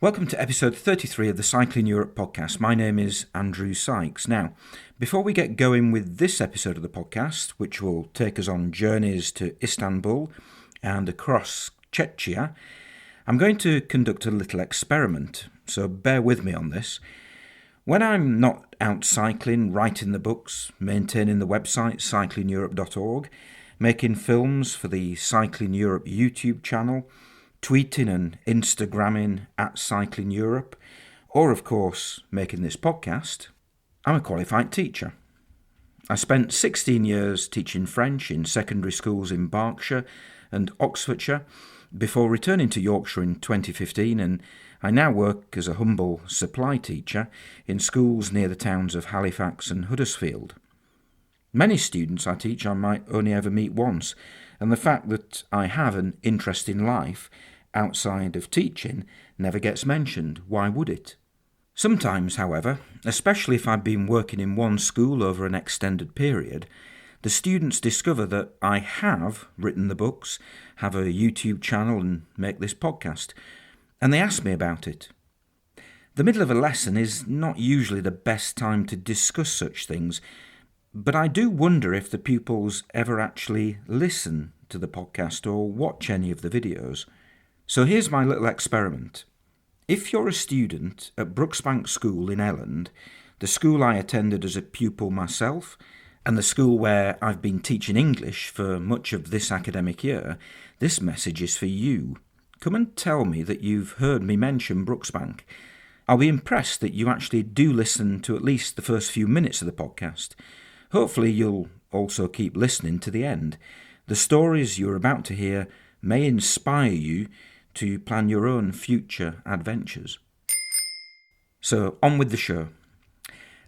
Welcome to episode 33 of the Cycling Europe podcast. My name is Andrew Sykes. Now, before we get going with this episode of the podcast, which will take us on journeys to Istanbul and across Czechia, I'm going to conduct a little experiment, so bear with me on this. When I'm not out cycling, writing the books, maintaining the website cyclingeurope.org, making films for the Cycling Europe YouTube channel, tweeting and Instagramming at Cycling Europe, or of course making this podcast, I'm a qualified teacher. I spent 16 years teaching French in secondary schools in Berkshire and Oxfordshire before returning to Yorkshire in 2015, and I now work as a humble supply teacher in schools near the towns of Halifax and Huddersfield. Many students I teach I might only ever meet once, and the fact that I have an interesting life outside of teaching never gets mentioned. Why would it? Sometimes, however, especially if I've been working in one school over an extended period, the students discover that I have written the books, have a YouTube channel and make this podcast, and they ask me about it. The middle of a lesson is not usually the best time to discuss such things, but I do wonder if the pupils ever actually listen to the podcast or watch any of the videos. So here's my little experiment. If you're a student at Brooksbank School in Elland, the school I attended as a pupil myself, and the school where I've been teaching English for much of this academic year, this message is for you. Come and tell me that you've heard me mention Brooksbank. I'll be impressed that you actually do listen to at least the first few minutes of the podcast. Hopefully you'll also keep listening to the end. The stories you're about to hear may inspire you to plan your own future adventures. So, on with the show.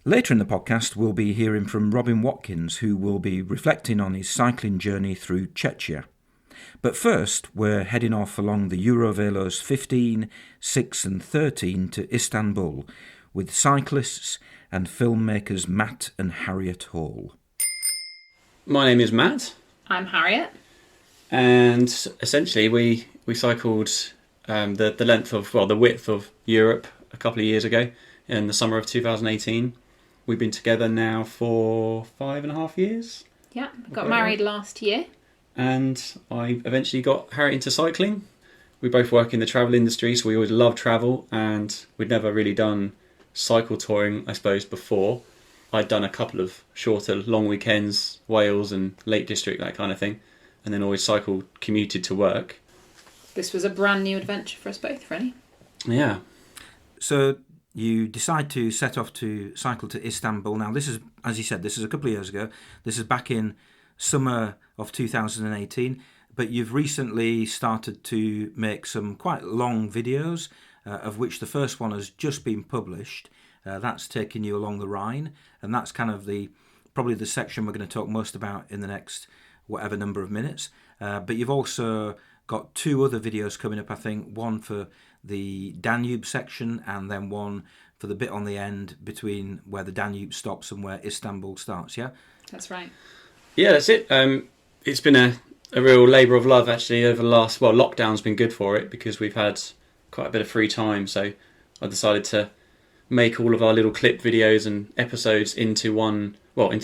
Later in the podcast, we'll be hearing from Robin Watkins, who will be reflecting on his cycling journey through Czechia. But first, we're heading off along the EuroVelos 15, 6 and 13 to Istanbul with cyclists and filmmakers Matt and Harriet Hall. My name is Matt. I'm Harriet. And essentially we cycled the width of Europe a couple of years ago in the summer of 2018. We've been together now for 5.5 years. Yeah, got married last year. And I eventually got Harriet into cycling. We both work in the travel industry, so we always love travel, and we'd never really done cycle touring, I suppose, before. I'd done a couple of shorter long weekends, Wales and Lake District, that kind of thing, and then always commuted to work. This was a brand new adventure for us both, really. Yeah. So you decide to set off to cycle to Istanbul. Now this is, as you said, this is a couple of years ago. This is back in summer of 2018, but you've recently started to make some quite long videos, of which the first one has just been published. That's taking you along the Rhine, and that's kind of probably the section we're going to talk most about in the next whatever number of minutes. But you've also got 2 other videos coming up, I think, one for the Danube section and then one for the bit on the end between where the Danube stops and where Istanbul starts, yeah? That's right. Yeah, that's it. It's been a real labour of love, actually, over the last... Well, lockdown's been good for it because we've had quite a bit of free time, so I decided to make all of our little clip videos and episodes into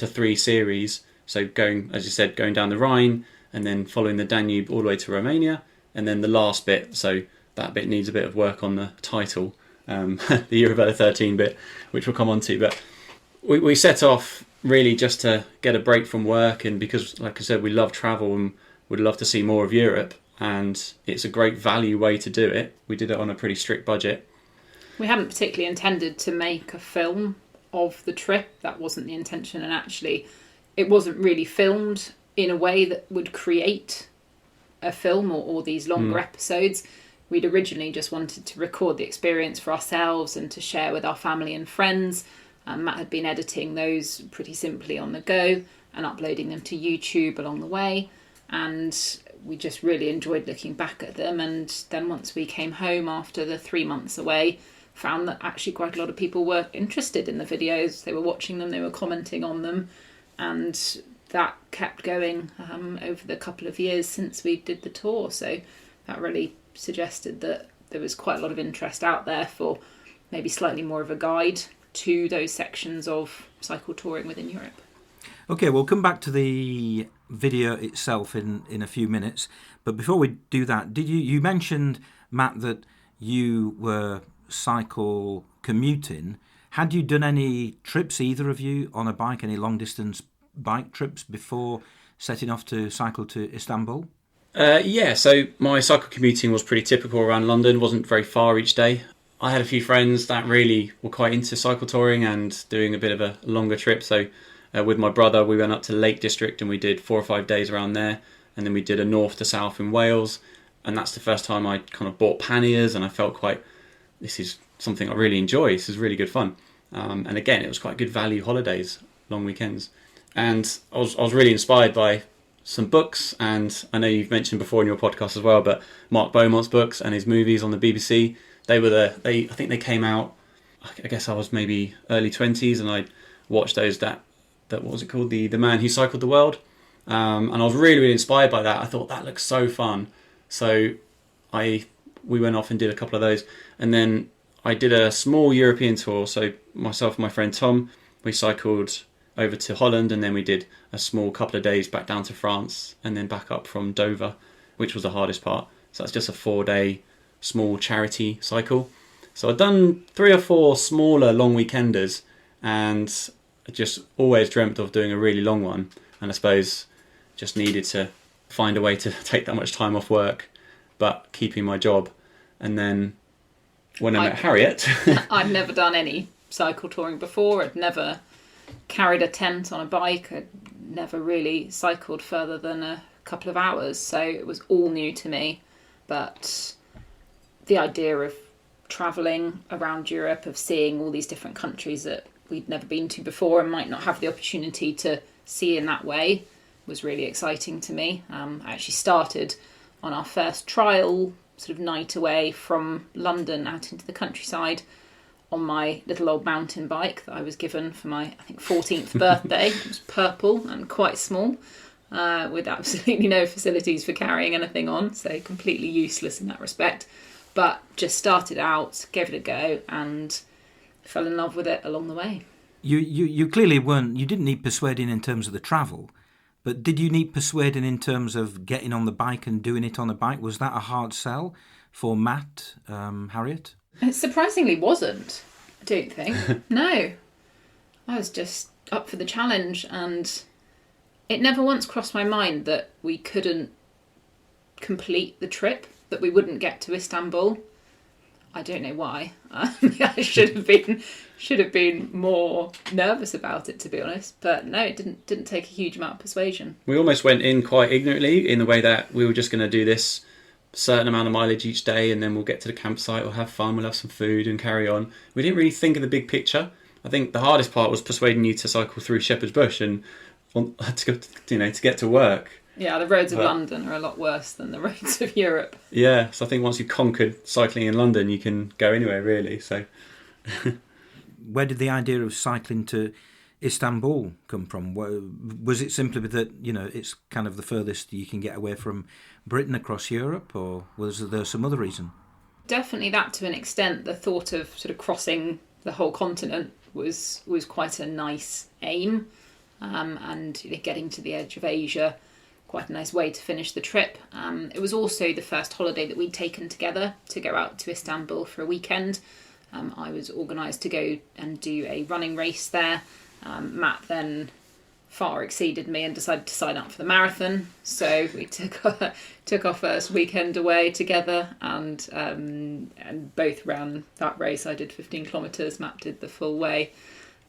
3 series. So going down the Rhine and then following the Danube all the way to Romania, and then the last bit, so that bit needs a bit of work on the title, the EuroVelo 13 bit, which we'll come on to. But we set off really just to get a break from work, and because, like I said, we love travel and would love to see more of Europe, and it's a great value way to do it. We did it on a pretty strict budget. We hadn't particularly intended to make a film of the trip. That wasn't the intention, and actually it wasn't really filmed in a way that would create a film or these longer episodes. We'd originally just wanted to record the experience for ourselves and to share with our family and friends. Matt had been editing those pretty simply on the go and uploading them to YouTube along the way, and we just really enjoyed looking back at them. And then once we came home after the 3 months away, found that actually quite a lot of people were interested in the videos. They were watching them, they were commenting on them, and that kept going over the couple of years since we did the tour. So that really suggested that there was quite a lot of interest out there for maybe slightly more of a guide to those sections of cycle touring within Europe. Okay, we'll come back to the video itself in a few minutes. But before we do that, you mentioned, Matt, that you were cycle commuting. Had you done any trips, either of you, on a bike, any long-distance bike trips before setting off to cycle to Istanbul? Yeah, so my cycle commuting was pretty typical around London, wasn't very far each day. I had a few friends that really were quite into cycle touring and doing a bit of a longer trip. So with my brother, we went up to Lake District and we did 4 or 5 days around there. And then we did a north to south in Wales. And that's the first time I kind of bought panniers, and I felt this is something I really enjoy. This is really good fun. And again, it was quite good value holidays, long weekends. And I was really inspired by some books, and I know you've mentioned before in your podcast as well, but Mark Beaumont's books and his movies on the BBC, I think they came out, I guess I was maybe early 20s, and I watched those, that what was it called? The Man Who Cycled the World. And I was really, really inspired by that. I thought that looks so fun. So we went off and did a couple of those. And then I did a small European tour. So myself and my friend Tom, we cycled over to Holland, and then we did a small couple of days back down to France, and then back up from Dover, which was the hardest part. So that's just a 4-day small charity cycle. So I've done 3 or 4 smaller long weekenders, and I just always dreamt of doing a really long one. And I suppose just needed to find a way to take that much time off work, but keeping my job. And then when I met Harriet... I'd never done any cycle touring before. I'd never carried a tent on a bike. I'd never really cycled further than a couple of hours. So it was all new to me. But the idea of travelling around Europe, of seeing all these different countries that we'd never been to before and might not have the opportunity to see in that way, was really exciting to me. I actually started on our first trial sort of night away from London out into the countryside on my little old mountain bike that I was given for my, I think, 14th birthday. It was purple and quite small, with absolutely no facilities for carrying anything on, so completely useless in that respect. But just started out, gave it a go, and fell in love with it along the way. You clearly you didn't need persuading in terms of the travel, but did you need persuading in terms of getting on the bike and doing it on a bike? Was that a hard sell for Matt, Harriet? It surprisingly wasn't, I don't think. No. I was just up for the challenge, and it never once crossed my mind that we couldn't complete the trip, that we wouldn't get to Istanbul. I don't know why. I should have been more nervous about it, to be honest. But no, it didn't take a huge amount of persuasion. We almost went in quite ignorantly, in the way that we were just going to do this certain amount of mileage each day, and then we'll get to the campsite, we'll have fun, we'll have some food and carry on. We didn't really think of the big picture. I think the hardest part was persuading you to cycle through Shepherd's Bush and to get to work. Yeah, the roads of London are a lot worse than the roads of Europe. Yeah, so I think once you've conquered cycling in London, you can go anywhere, really. So, where did the idea of cycling to Istanbul come from? Was it simply that, it's kind of the furthest you can get away from Britain across Europe, or was there some other reason? Definitely that, to an extent. The thought of sort of crossing the whole continent was quite a nice aim, and getting to the edge of Asia, quite a nice way to finish the trip. It was also the first holiday that we'd taken together to go out to Istanbul for a weekend. I was organised to go and do a running race there. Matt then far exceeded me and decided to sign up for the marathon. So we took our first weekend away together, and both ran that race. I did 15 kilometres, Matt did the full way.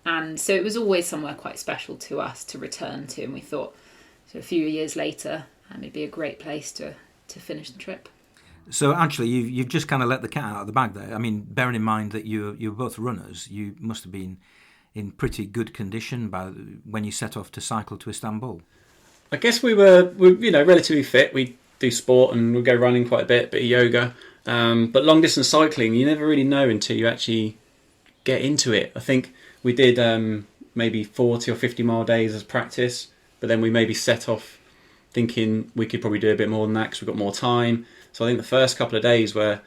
And so it was always somewhere quite special to us to return to, and we thought, so a few years later, it'd be a great place to finish the trip. So actually, you've just kind of let the cat out of the bag there. I mean, bearing in mind that you're both runners, you must have been in pretty good condition when you set off to cycle to Istanbul. I guess we were relatively fit. We do sport and we go running quite a bit of yoga. But long distance cycling, you never really know until you actually get into it. I think we did maybe 40 or 50 mile days as practice. But then we maybe set off thinking we could probably do a bit more than that because we've got more time. So I think the first couple of days were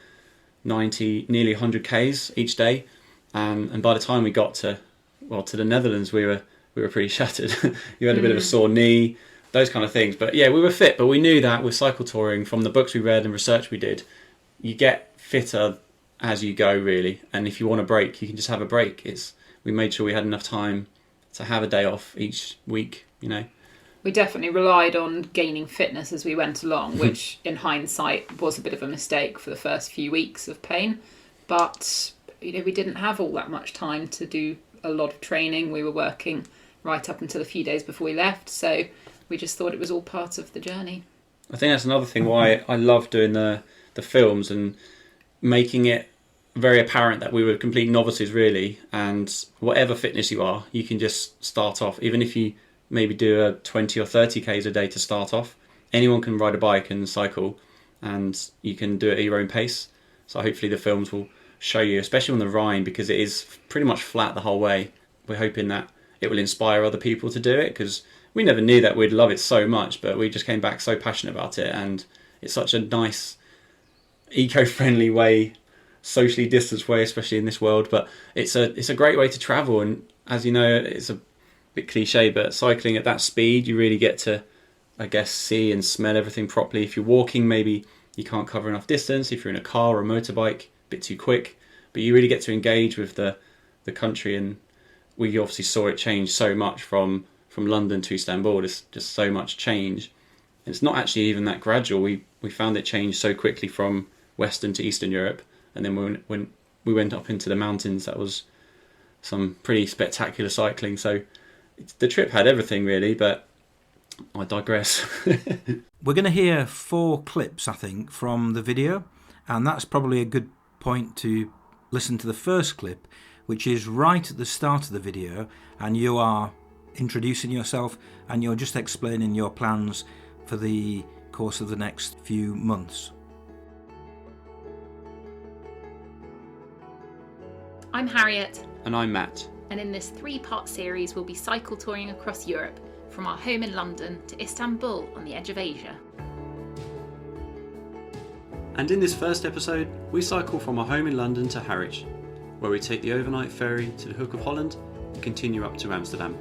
90, nearly 100 Ks each day. And by the time we got to the Netherlands, we were pretty shattered. You had a bit of a sore knee, those kind of things. But yeah, we were fit. But we knew that with cycle touring, from the books we read and research we did, you get fitter as you go, really. And if you want a break, you can just have a break. We made sure we had enough time to have a day off each week, We definitely relied on gaining fitness as we went along, which in hindsight was a bit of a mistake for the first few weeks of pain. But, we didn't have all that much time to do a lot of training. We were working right up until a few days before we left. So we just thought it was all part of the journey. I think that's another thing why I love doing the films and making it very apparent that we were complete novices, really. And whatever fitness you are, you can just start off. Even if you maybe do a 20 or 30 Ks a day to start off. Anyone can ride a bike and cycle, and you can do it at your own pace. So hopefully the films will show you, especially on the Rhine, because it is pretty much flat the whole way. We're hoping that it will inspire other people to do it, because we never knew that we'd love it so much, but we just came back so passionate about it, and it's such a nice, eco-friendly way, socially distanced way, especially in this world. But it's a great way to travel, and as you know, it's a bit cliche, but cycling at that speed, you really get to, I guess, see and smell everything properly. If you're walking, maybe you can't cover enough distance. If you're in a car or a motorbike, a bit too quick. But you really get to engage with the country, and we obviously saw it change so much from London to Istanbul. There's just so much change. And it's not actually even that gradual. We found it change so quickly from Western to Eastern Europe, and then when we went up into the mountains, that was some pretty spectacular cycling. So the trip had everything, really, but I digress. We're going to hear 4 clips, I think, from the video, and that's probably a good point to listen to the first clip, which is right at the start of the video, and you are introducing yourself and you're just explaining your plans for the course of the next few months. I'm Harriet. And I'm Matt. And in this 3-part series, we'll be cycle touring across Europe, from our home in London to Istanbul on the edge of Asia. And in this first episode, we cycle from our home in London to Harwich, where we take the overnight ferry to the Hook of Holland and continue up to Amsterdam.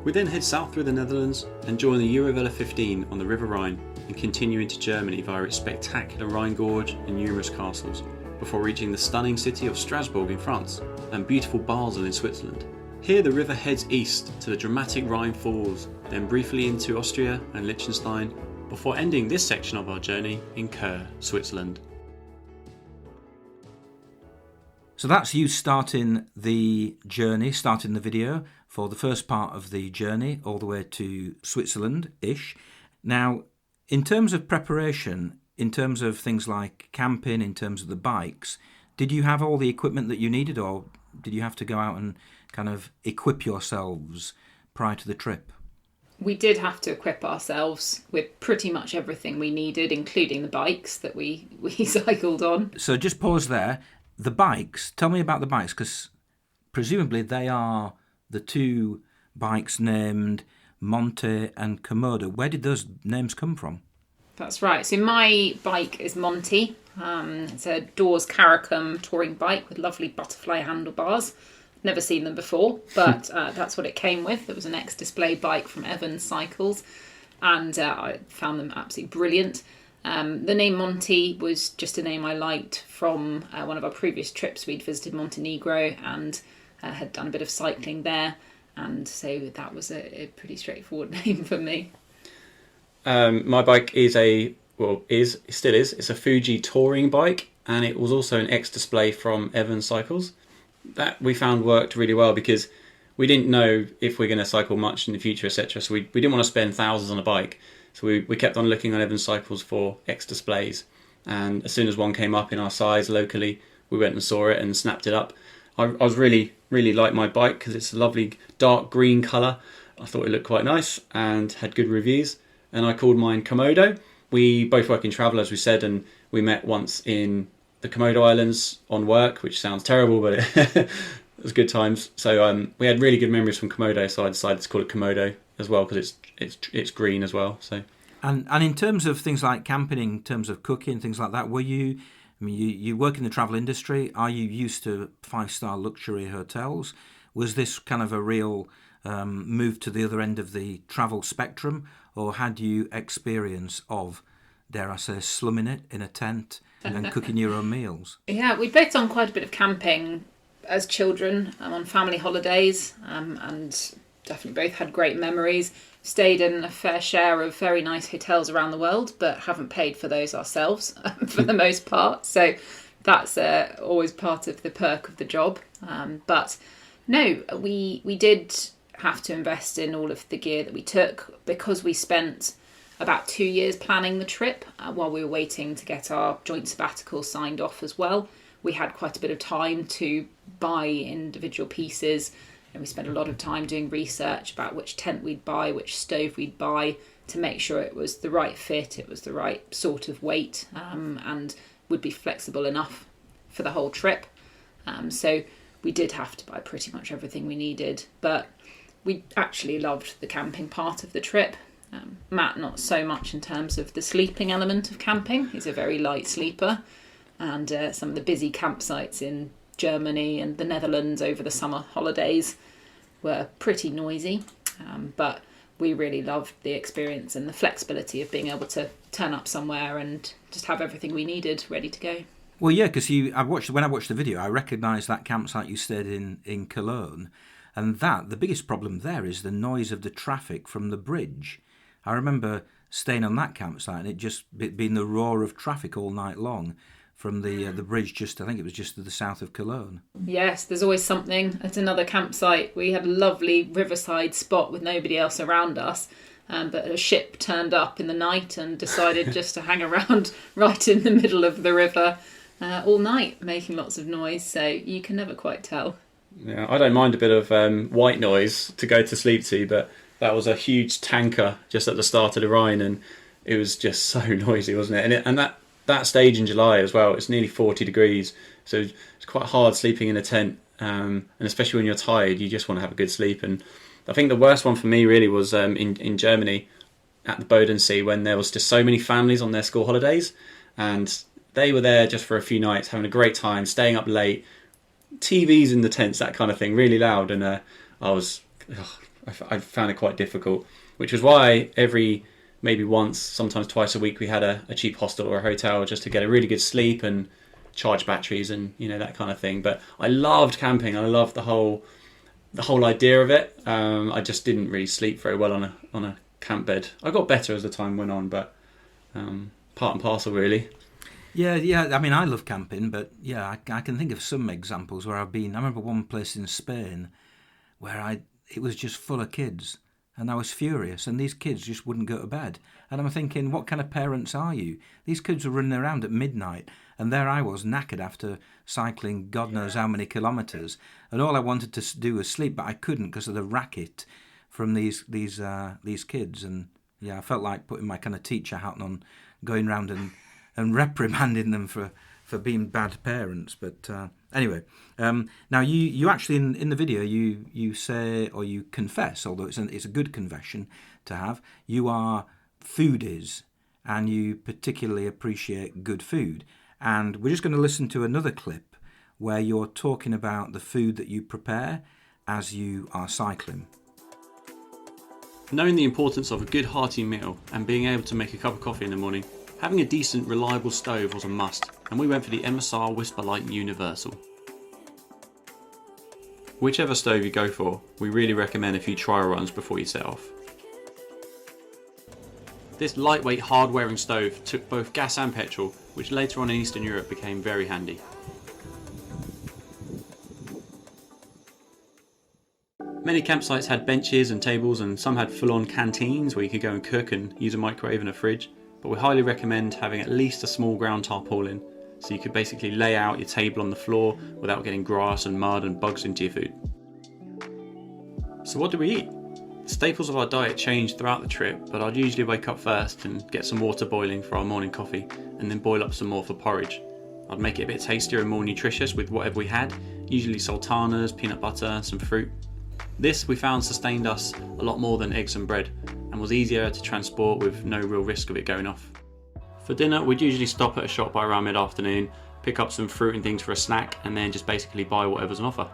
We then head south through the Netherlands and join the EuroVelo 15 on the River Rhine and continue into Germany via its spectacular Rhine Gorge and numerous castles, before reaching the stunning city of Strasbourg in France and beautiful Basel in Switzerland. Here the river heads east to the dramatic Rhine Falls, then briefly into Austria and Liechtenstein, before ending this section of our journey in Chur, Switzerland. So that's you starting the journey, starting the video for the first part of the journey all the way to Switzerland-ish. Now, in terms of preparation, in terms of things like camping, in terms of the bikes, did you have all the equipment that you needed, or did you have to go out and kind of equip yourselves prior to the trip? We did have to equip ourselves with pretty much everything we needed, including the bikes that we cycled on. So just pause there. The bikes, tell me about the bikes, because presumably they are the 2 bikes named Monte and Komodo. Where did those names come from? That's right. So my bike is Monty. It's a Dawes Caracum touring bike with lovely butterfly handlebars. Never seen them before, but that's what it came with. It was an ex-display bike from Evans Cycles, and I found them absolutely brilliant. The name Monty was just a name I liked from one of our previous trips. We'd visited Montenegro and had done a bit of cycling there, and so that was a pretty straightforward name for me. My bike is still is. It's a Fuji touring bike, and it was also an ex-display from Evans Cycles. That we found worked really well because we didn't know if we're going to cycle much in the future, etc. So we didn't want to spend thousands on a bike. So we kept on looking on Evans Cycles for ex-displays. And as soon as one came up in our size locally, we went and saw it and snapped it up. I was really, really like my bike because it's a lovely dark green colour. I thought it looked quite nice and had good reviews. And I called mine Komodo. We both work in travel, as we said, and we met once in the Komodo Islands on work, which sounds terrible, but it was good times. So we had really good memories from Komodo, so I decided to call it Komodo as well because it's green as well. So and in terms of things like camping, in terms of cooking, things like that, were you I mean, you work in the travel industry. Are you used to 5-star luxury hotels? Was this kind of a real move to the other end of the travel spectrum, or had you experience of, dare I say, slumming it in a tent and cooking your own meals? Yeah, we've both done quite a bit of camping as children on family holidays, and definitely both had great memories. Stayed in a fair share of very nice hotels around the world, but haven't paid for those ourselves for the most part. So that's always part of the perk of the job. But no, we did have to invest in all of the gear that we took, because we spent about 2 years planning the trip while we were waiting to get our joint sabbatical signed off as well. We had quite a bit of time to buy individual pieces, and we spent a lot of time doing research about which tent we'd buy, which stove we'd buy, to make sure it was the right fit, it was the right sort of weight, and would be flexible enough for the whole trip. So we did have to buy pretty much everything we needed, but we actually loved the camping part of the trip. Matt, not so much in terms of the sleeping element of camping. He's a very light sleeper, and some of the busy campsites in Germany and the Netherlands over the summer holidays were pretty noisy, but we really loved the experience and the flexibility of being able to turn up somewhere and just have everything we needed ready to go. Well, yeah, because when I watched the video, I recognised that campsite you stayed in Cologne, and the biggest problem there is the noise of the traffic from the bridge. I remember staying on that campsite and it just being the roar of traffic all night long from the bridge I think it was just to the south of Cologne. Yes, there's always something at another campsite. We had a lovely riverside spot with nobody else around us, but a ship turned up in the night and decided just to hang around right in the middle of the river all night, making lots of noise, so you can never quite tell. Yeah, I don't mind a bit of white noise to go to sleep to, but that was a huge tanker just at the start of the Rhine, and it was just so noisy, wasn't it? And that stage in July as well, it's nearly 40 degrees, so it's quite hard sleeping in a tent, and especially when you're tired, you just want to have a good sleep. And I think the worst one for me really was in Germany at the Bodensee, when there was just so many families on their school holidays, and they were there just for a few nights, having a great time, staying up late, TVs in the tents, that kind of thing, really loud, and I found it quite difficult, which was why maybe once, sometimes twice a week, we had a cheap hostel or a hotel just to get a really good sleep and charge batteries and that kind of thing. But I loved camping. I loved the whole idea of it. I just didn't really sleep very well on a camp bed. I got better as the time went on, but part and parcel really. Yeah. I mean, I love camping, but yeah, I can think of some examples where I've been. I remember one place in Spain where it was just full of kids, and I was furious, and these kids just wouldn't go to bed. And I'm thinking, what kind of parents are you? These kids were running around at midnight, and there I was, knackered after cycling God knows how many kilometres, and all I wanted to do was sleep, but I couldn't because of the racket from these kids. And yeah, I felt like putting my kind of teacher hat on, going round and reprimanding them for being bad parents. But anyway, now you actually in the video you say, or you confess, although it's a good confession to have, you are foodies and you particularly appreciate good food. And we're just going to listen to another clip where you're talking about the food that you prepare as you are cycling. Knowing the importance of a good hearty meal and being able to make a cup of coffee in the morning, having a decent, reliable stove was a must, and we went for the MSR Whisperlight Universal. Whichever stove you go for, we really recommend a few trial runs before you set off. This lightweight, hard-wearing stove took both gas and petrol, which later on in Eastern Europe became very handy. Many campsites had benches and tables, and some had full-on canteens where you could go and cook and use a microwave and a fridge. But we highly recommend having at least a small ground tarpaulin, so you could basically lay out your table on the floor without getting grass and mud and bugs into your food. So what do we eat? The staples of our diet changed throughout the trip, but I'd usually wake up first and get some water boiling for our morning coffee, and then boil up some more for porridge. I'd make it a bit tastier and more nutritious with whatever we had, usually sultanas, peanut butter, and some fruit. This we found sustained us a lot more than eggs and bread, and was easier to transport with no real risk of it going off. For dinner, we'd usually stop at a shop by around mid-afternoon, pick up some fruit and things for a snack, and then just basically buy whatever's on offer.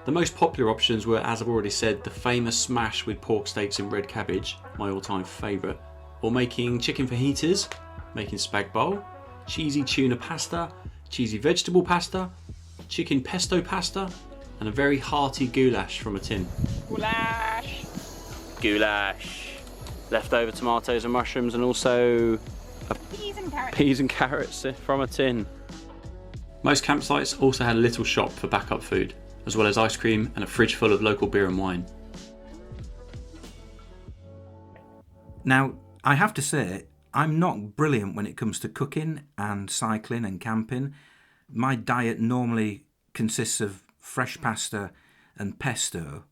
The most popular options were, as I've already said, the famous smash with pork steaks and red cabbage, my all-time favourite, or making chicken fajitas, making spag bowl, cheesy tuna pasta, cheesy vegetable pasta, chicken pesto pasta, and a very hearty goulash from a tin. Goulash. Leftover tomatoes and mushrooms, and also peas and carrots from a tin. Most campsites also had a little shop for backup food, as well as ice cream and a fridge full of local beer and wine. Now, I have to say, I'm not brilliant when it comes to cooking and cycling and camping. My diet normally consists of fresh pasta and pesto,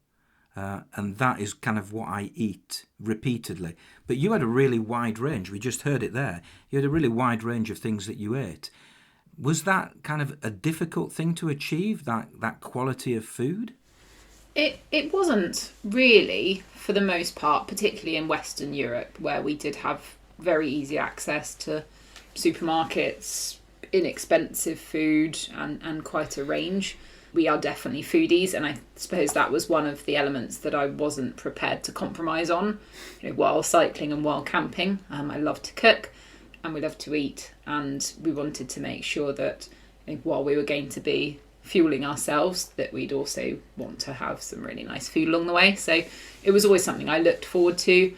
and that is kind of what I eat repeatedly. But you had a really wide range. We just heard it there. You had a really wide range of things that you ate. Was that kind of a difficult thing to achieve, that quality of food? It wasn't really, for the most part, particularly in Western Europe, where we did have very easy access to supermarkets, inexpensive food, and quite a range. We are definitely foodies, and I suppose that was one of the elements that I wasn't prepared to compromise on. While cycling and while camping, I love to cook and we love to eat, and we wanted to make sure that while we were going to be fueling ourselves, that we'd also want to have some really nice food along the way. So it was always something I looked forward to.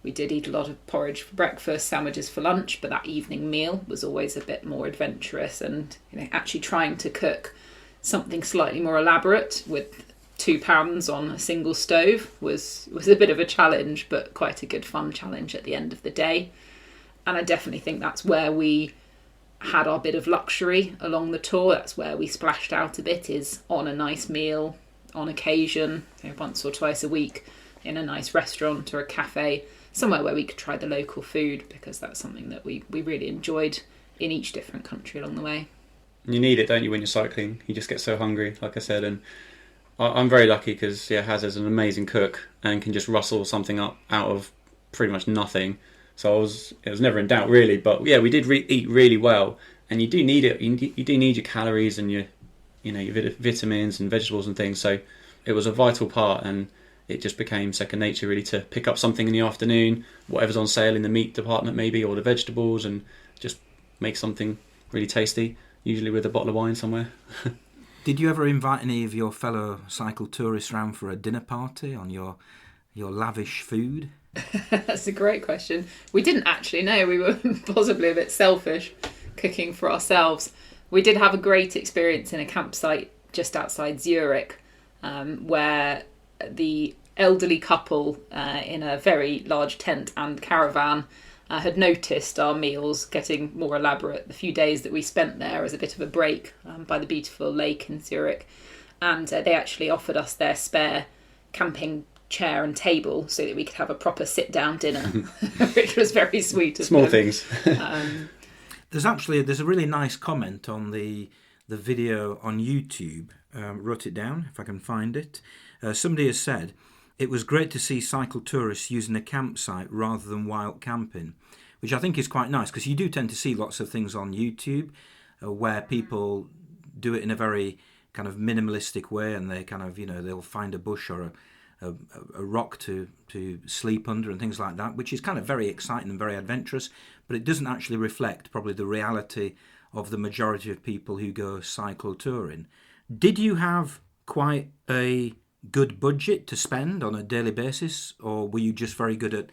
We did eat a lot of porridge for breakfast, sandwiches for lunch, but that evening meal was always a bit more adventurous, and actually trying to cook something slightly more elaborate with £2 on a single stove was a bit of a challenge, but quite a good fun challenge at the end of the day. And I definitely think that's where we had our bit of luxury along the tour. That's where we splashed out a bit, is on a nice meal on occasion, once or twice a week in a nice restaurant or a cafe, somewhere where we could try the local food, because that's something that we really enjoyed in each different country along the way. You need it, don't you, when you're cycling? You just get so hungry, like I said, and I'm very lucky because Haz is an amazing cook and can just rustle something up out of pretty much nothing. So it was never in doubt, really. But yeah, we did eat really well, and you do need it. You do need your calories and your vitamins and vegetables and things. So it was a vital part, and it just became second nature, really, to pick up something in the afternoon, whatever's on sale in the meat department maybe, or the vegetables, and just make something really tasty, usually with a bottle of wine somewhere. Did you ever invite any of your fellow cycle tourists round for a dinner party on your lavish food? That's a great question. We didn't actually know. We were possibly a bit selfish cooking for ourselves. We did have a great experience in a campsite just outside Zurich, where the elderly couple in a very large tent and caravan had noticed our meals getting more elaborate the few days that we spent there as a bit of a break by the beautiful lake in Zurich. And they actually offered us their spare camping chair and table so that we could have a proper sit-down dinner, which was very sweet of Small them. things. There's a really nice comment on the video on YouTube. Wrote it down if I can find it. Somebody has said, "It was great to see cycle tourists using a campsite rather than wild camping," which I think is quite nice, because you do tend to see lots of things on YouTube where people do it in a very kind of minimalistic way, and they kind of, they'll find a bush or a rock to sleep under and things like that, which is kind of very exciting and very adventurous, but it doesn't actually reflect probably the reality of the majority of people who go cycle touring. Did you have quite a good budget to spend on a daily basis, or were you just very good at,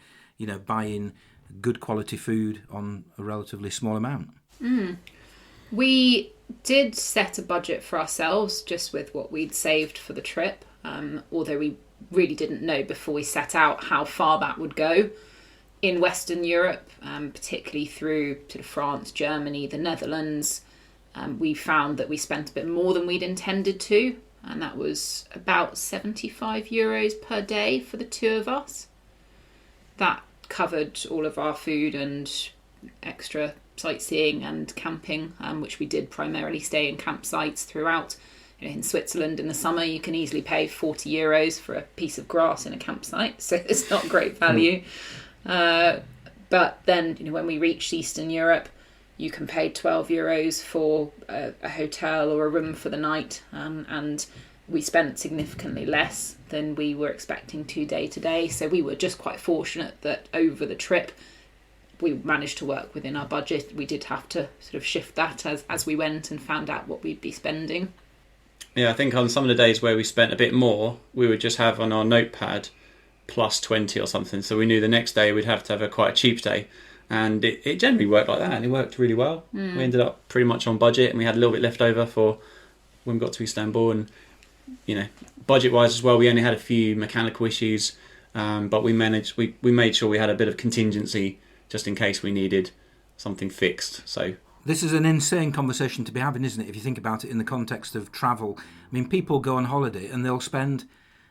buying good quality food on a relatively small amount? We did set a budget for ourselves just with what we'd saved for the trip, although we really didn't know before we set out how far that would go. In Western Europe, particularly through to France, Germany, the Netherlands, we found that we spent a bit more than we'd intended to, and that was about €75 per day for the two of us. That covered all of our food and extra sightseeing and camping, which we did primarily stay in campsites throughout. In Switzerland in the summer, you can easily pay €40 for a piece of grass in a campsite, so it's not great value. But then, when we reached Eastern Europe, you can pay €12 for a hotel or a room for the night, and we spent significantly less than we were expecting to day to day. So we were just quite fortunate that over the trip we managed to work within our budget. We did have to sort of shift that as we went and found out what we'd be spending. Yeah, I think on some of the days where we spent a bit more, we would just have on our notepad plus 20 or something. So we knew the next day we'd have to have quite a cheap day. And it generally worked like that, and it worked really well. We ended up pretty much on budget, and we had a little bit left over for when we got to Istanbul. And, you know, budget-wise as well, we only had a few mechanical issues, but we made sure we had a bit of contingency just in case we needed something fixed. So this is an insane conversation to be having, isn't it? If you think about it in the context of travel. I mean, people go on holiday and they'll spend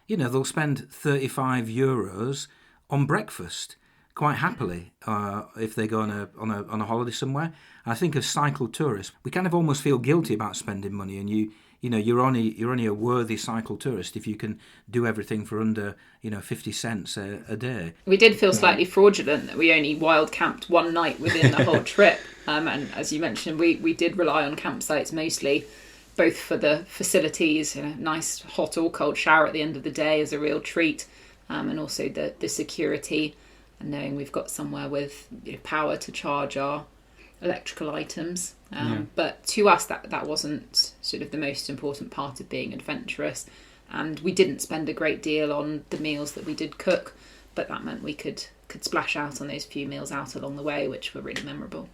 €35 on breakfast quite happily if they go on a holiday somewhere. I think as cycle tourists, we kind of almost feel guilty about spending money, and you're only a worthy cycle tourist if you can do everything for under 50 cents a day. We did feel slightly fraudulent that we only wild camped one night within the whole trip, and as you mentioned, we did rely on campsites mostly, both for the facilities, nice hot or cold shower at the end of the day is a real treat, and also the security and knowing we've got somewhere with power to charge our electrical items. But to us that wasn't sort of the most important part of being adventurous, and we didn't spend a great deal on the meals that we did cook, but that meant we could splash out on those few meals out along the way, which were really memorable.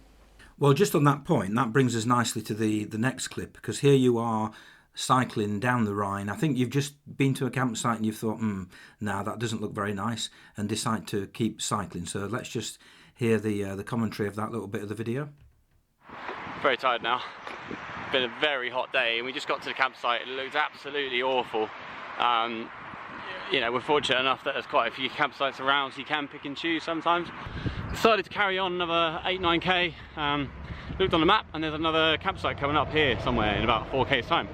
Well, just on that point, that brings us nicely to the next clip, because here you are cycling down the Rhine. I think you've just been to a campsite and you've thought, that doesn't look very nice, and decide to keep cycling. So let's just hear the commentary of that little bit of the video. Very tired now. It's been a very hot day, and we just got to the campsite. It looked absolutely awful. We're fortunate enough that there's quite a few campsites around, so you can pick and choose sometimes. Decided to carry on another 8-9k. Looked on the map, and there's another campsite coming up here somewhere in about 4k's time.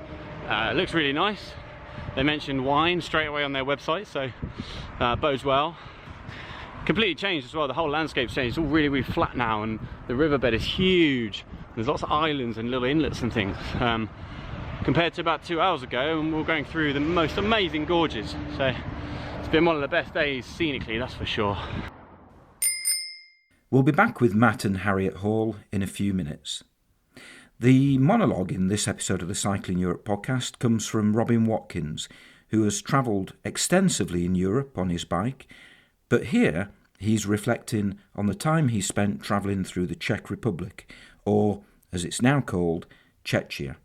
It looks really nice. They mentioned wine straight away on their website, so bodes well. Completely changed as well. The whole landscape's changed. It's all really, really flat now, and the riverbed is huge. There's lots of islands and little inlets and things. Compared to about 2 hours ago, and we're going through the most amazing gorges. So it's been one of the best days scenically, that's for sure. We'll be back with Matt and Harriet Hall in a few minutes. The monologue in this episode of the Cycling Europe podcast comes from Robin Watkins, who has travelled extensively in Europe on his bike, but here he's reflecting on the time he spent travelling through the Czech Republic, or as it's now called, Czechia.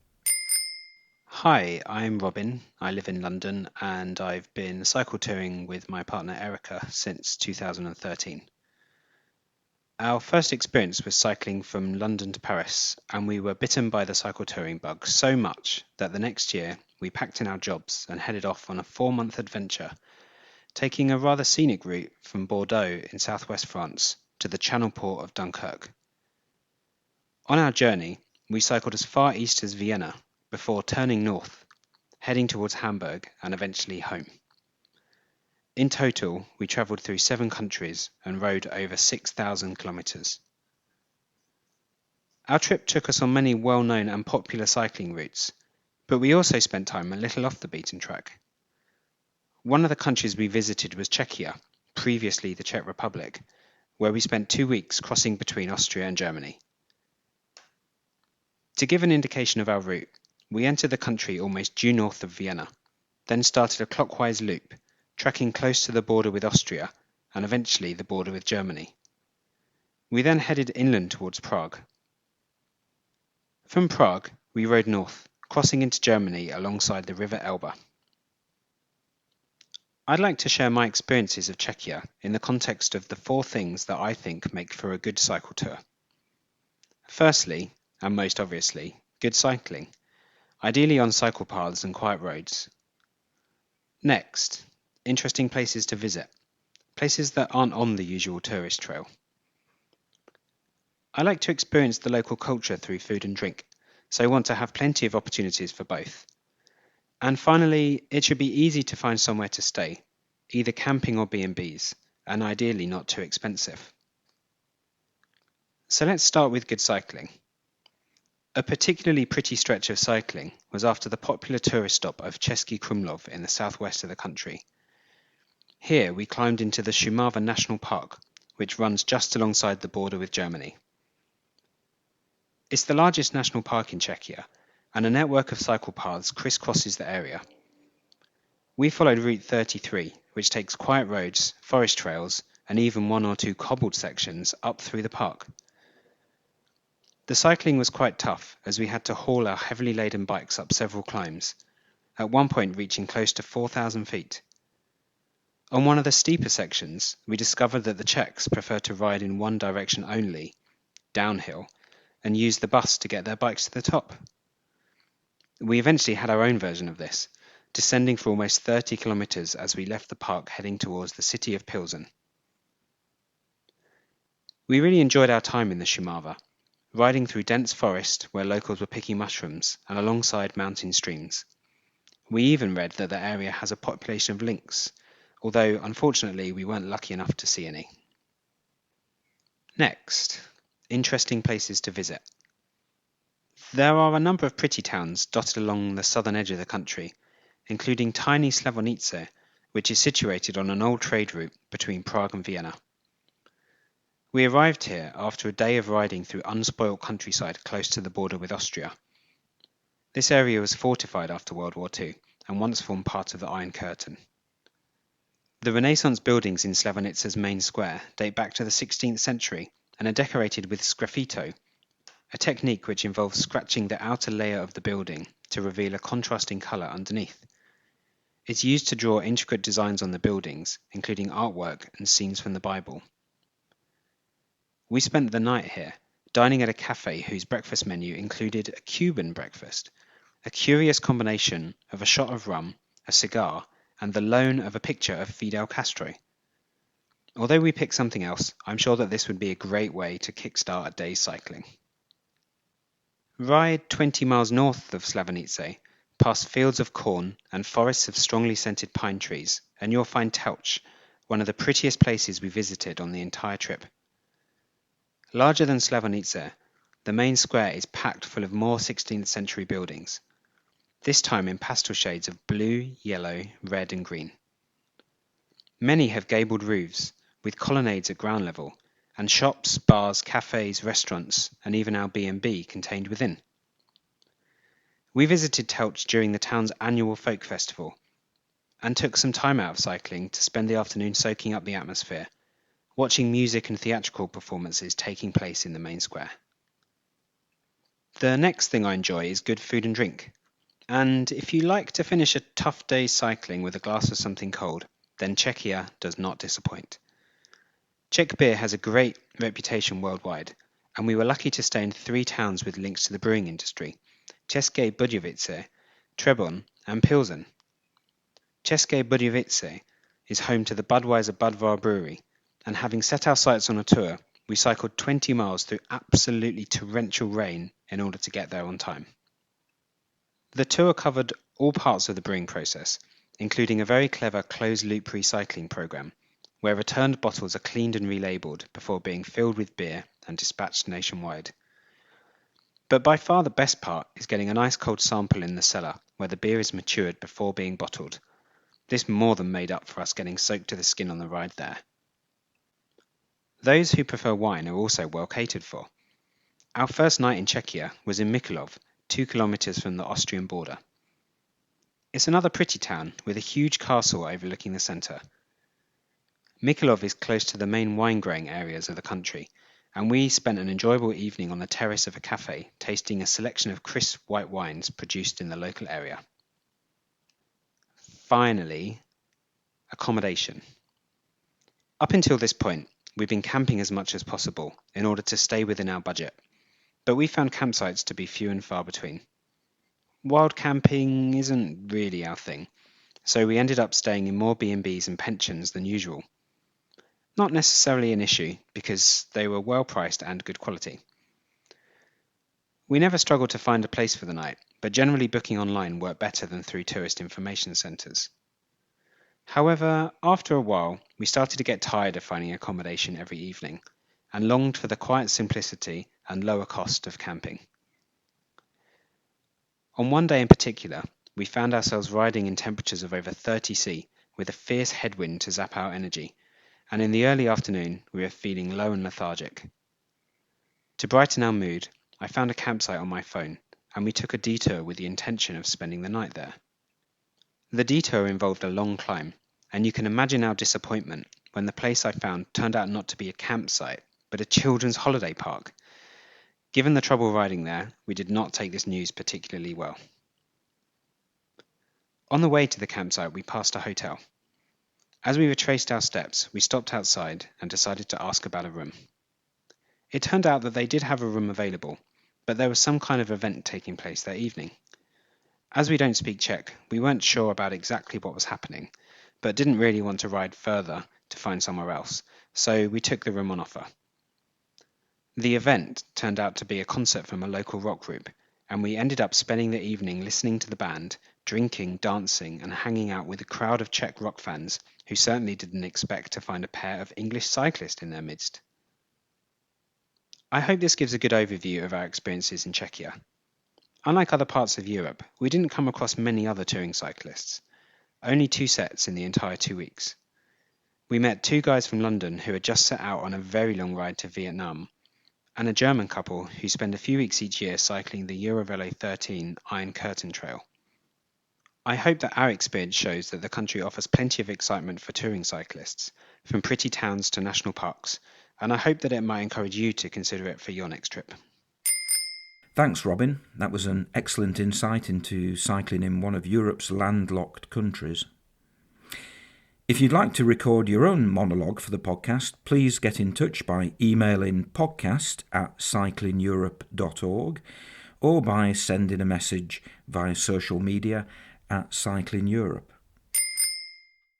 Hi, I'm Robin. I live in London, and I've been cycle touring with my partner Erica since 2013. Our first experience was cycling from London to Paris, and we were bitten by the cycle touring bug so much that the next year we packed in our jobs and headed off on a 4-month adventure, taking a rather scenic route from Bordeaux in southwest France to the channel port of Dunkirk. On our journey, we cycled as far east as Vienna before turning north, heading towards Hamburg and eventually home. In total, we travelled through 7 countries and rode over 6,000 kilometres. Our trip took us on many well-known and popular cycling routes, but we also spent time a little off the beaten track. One of the countries we visited was Czechia, previously the Czech Republic, where we spent 2 weeks crossing between Austria and Germany. To give an indication of our route, we entered the country almost due north of Vienna, then started a clockwise loop, tracking close to the border with Austria and eventually the border with Germany. We then headed inland towards Prague. From Prague, we rode north, crossing into Germany alongside the River Elbe. I'd like to share my experiences of Czechia in the context of the 4 things that I think make for a good cycle tour. Firstly, and most obviously, good cycling, ideally on cycle paths and quiet roads. Next, interesting places to visit, places that aren't on the usual tourist trail. I like to experience the local culture through food and drink, so I want to have plenty of opportunities for both. And finally, it should be easy to find somewhere to stay, either camping or B&Bs, and ideally not too expensive. So let's start with good cycling. A particularly pretty stretch of cycling was after the popular tourist stop of Český Krumlov in the southwest of the country. Here we climbed into the Šumava National Park, which runs just alongside the border with Germany. It's the largest national park in Czechia, and a network of cycle paths crisscrosses the area. We followed Route 33, which takes quiet roads, forest trails, and even one or two cobbled sections up through the park. The cycling was quite tough, as we had to haul our heavily laden bikes up several climbs, at one point reaching close to 4,000 feet. On one of the steeper sections, we discovered that the Czechs prefer to ride in one direction only, downhill, and use the bus to get their bikes to the top. We eventually had our own version of this, descending for almost 30 kilometers as we left the park heading towards the city of Pilsen. We really enjoyed our time in the Šumava, riding through dense forest where locals were picking mushrooms and alongside mountain streams. We even read that the area has a population of lynx, although unfortunately we weren't lucky enough to see any. Next, interesting places to visit. There are a number of pretty towns dotted along the southern edge of the country, including tiny Slavonice, which is situated on an old trade route between Prague and Vienna. We arrived here after a day of riding through unspoilt countryside close to the border with Austria. This area was fortified after World War II and once formed part of the Iron Curtain. The Renaissance buildings in Slavonice's main square date back to the 16th century and are decorated with sgraffito, a technique which involves scratching the outer layer of the building to reveal a contrasting colour underneath. It's used to draw intricate designs on the buildings, including artwork and scenes from the Bible. We spent the night here, dining at a cafe whose breakfast menu included a Cuban breakfast, a curious combination of a shot of rum, a cigar, and the loan of a picture of Fidel Castro. Although we picked something else, I'm sure that this would be a great way to kickstart a day's cycling. Ride 20 miles north of Slavonice, past fields of corn and forests of strongly scented pine trees, and you'll find Telch, one of the prettiest places we visited on the entire trip. Larger than Slavonice, the main square is packed full of more 16th century buildings, this time in pastel shades of blue, yellow, red and green. Many have gabled roofs, with colonnades at ground level, and shops, bars, cafes, restaurants, and even our B&B contained within. We visited Telch during the town's annual folk festival, and took some time out of cycling to spend the afternoon soaking up the atmosphere, watching music and theatrical performances taking place in the main square. The next thing I enjoy is good food and drink, and if you like to finish a tough day's cycling with a glass of something cold, then Czechia does not disappoint. Czech beer has a great reputation worldwide, and we were lucky to stay in 3 towns with links to the brewing industry: České Budějovice, Třeboň, and Pilsen. České Budějovice is home to the Budweiser Budvar brewery, and having set our sights on a tour, we cycled 20 miles through absolutely torrential rain in order to get there on time. The tour covered all parts of the brewing process, including a very clever closed-loop recycling program, where returned bottles are cleaned and relabeled before being filled with beer and dispatched nationwide. But by far the best part is getting a nice cold sample in the cellar, where the beer is matured before being bottled. This more than made up for us getting soaked to the skin on the ride there. Those who prefer wine are also well catered for. Our first night in Czechia was in Mikulov, 2 kilometers from the Austrian border. It's another pretty town with a huge castle overlooking the centre. Mikulov is close to the main wine-growing areas of the country, and we spent an enjoyable evening on the terrace of a cafe tasting a selection of crisp white wines produced in the local area. Finally, accommodation. Up until this point, we've been camping as much as possible in order to stay within our budget, but we found campsites to be few and far between. Wild camping isn't really our thing, so we ended up staying in more B&Bs and pensions than usual. Not necessarily an issue, because they were well priced and good quality. We never struggled to find a place for the night, but generally booking online worked better than through tourist information centres. However, after a while, we started to get tired of finding accommodation every evening, and longed for the quiet simplicity and lower cost of camping. On one day in particular, we found ourselves riding in temperatures of over 30 C with a fierce headwind to zap our energy, and in the early afternoon we were feeling low and lethargic. To brighten our mood, I found a campsite on my phone, and we took a detour with the intention of spending the night there. The detour involved a long climb, and you can imagine our disappointment when the place I found turned out not to be a campsite, but a children's holiday park. Given the trouble riding there, we did not take this news particularly well. On the way to the campsite, we passed a hotel. As we retraced our steps, we stopped outside and decided to ask about a room. It turned out that they did have a room available, but there was some kind of event taking place that evening. As we don't speak Czech, we weren't sure about exactly what was happening, but didn't really want to ride further to find somewhere else, so we took the room on offer. The event turned out to be a concert from a local rock group, and we ended up spending the evening listening to the band, drinking, dancing, and hanging out with a crowd of Czech rock fans who certainly didn't expect to find a pair of English cyclists in their midst. I hope this gives a good overview of our experiences in Czechia. Unlike other parts of Europe, we didn't come across many other touring cyclists. Only 2 sets in the entire 2 weeks. We met 2 guys from London who had just set out on a very long ride to Vietnam, and a German couple who spend a few weeks each year cycling the EuroVelo 13 Iron Curtain Trail. I hope that our experience shows that the country offers plenty of excitement for touring cyclists, from pretty towns to national parks, and I hope that it might encourage you to consider it for your next trip. Thanks, Robin. That was an excellent insight into cycling in one of Europe's landlocked countries. If you'd like to record your own monologue for the podcast, please get in touch by emailing podcast@cyclingeurope.org or by sending a message via social media at Cycling Europe.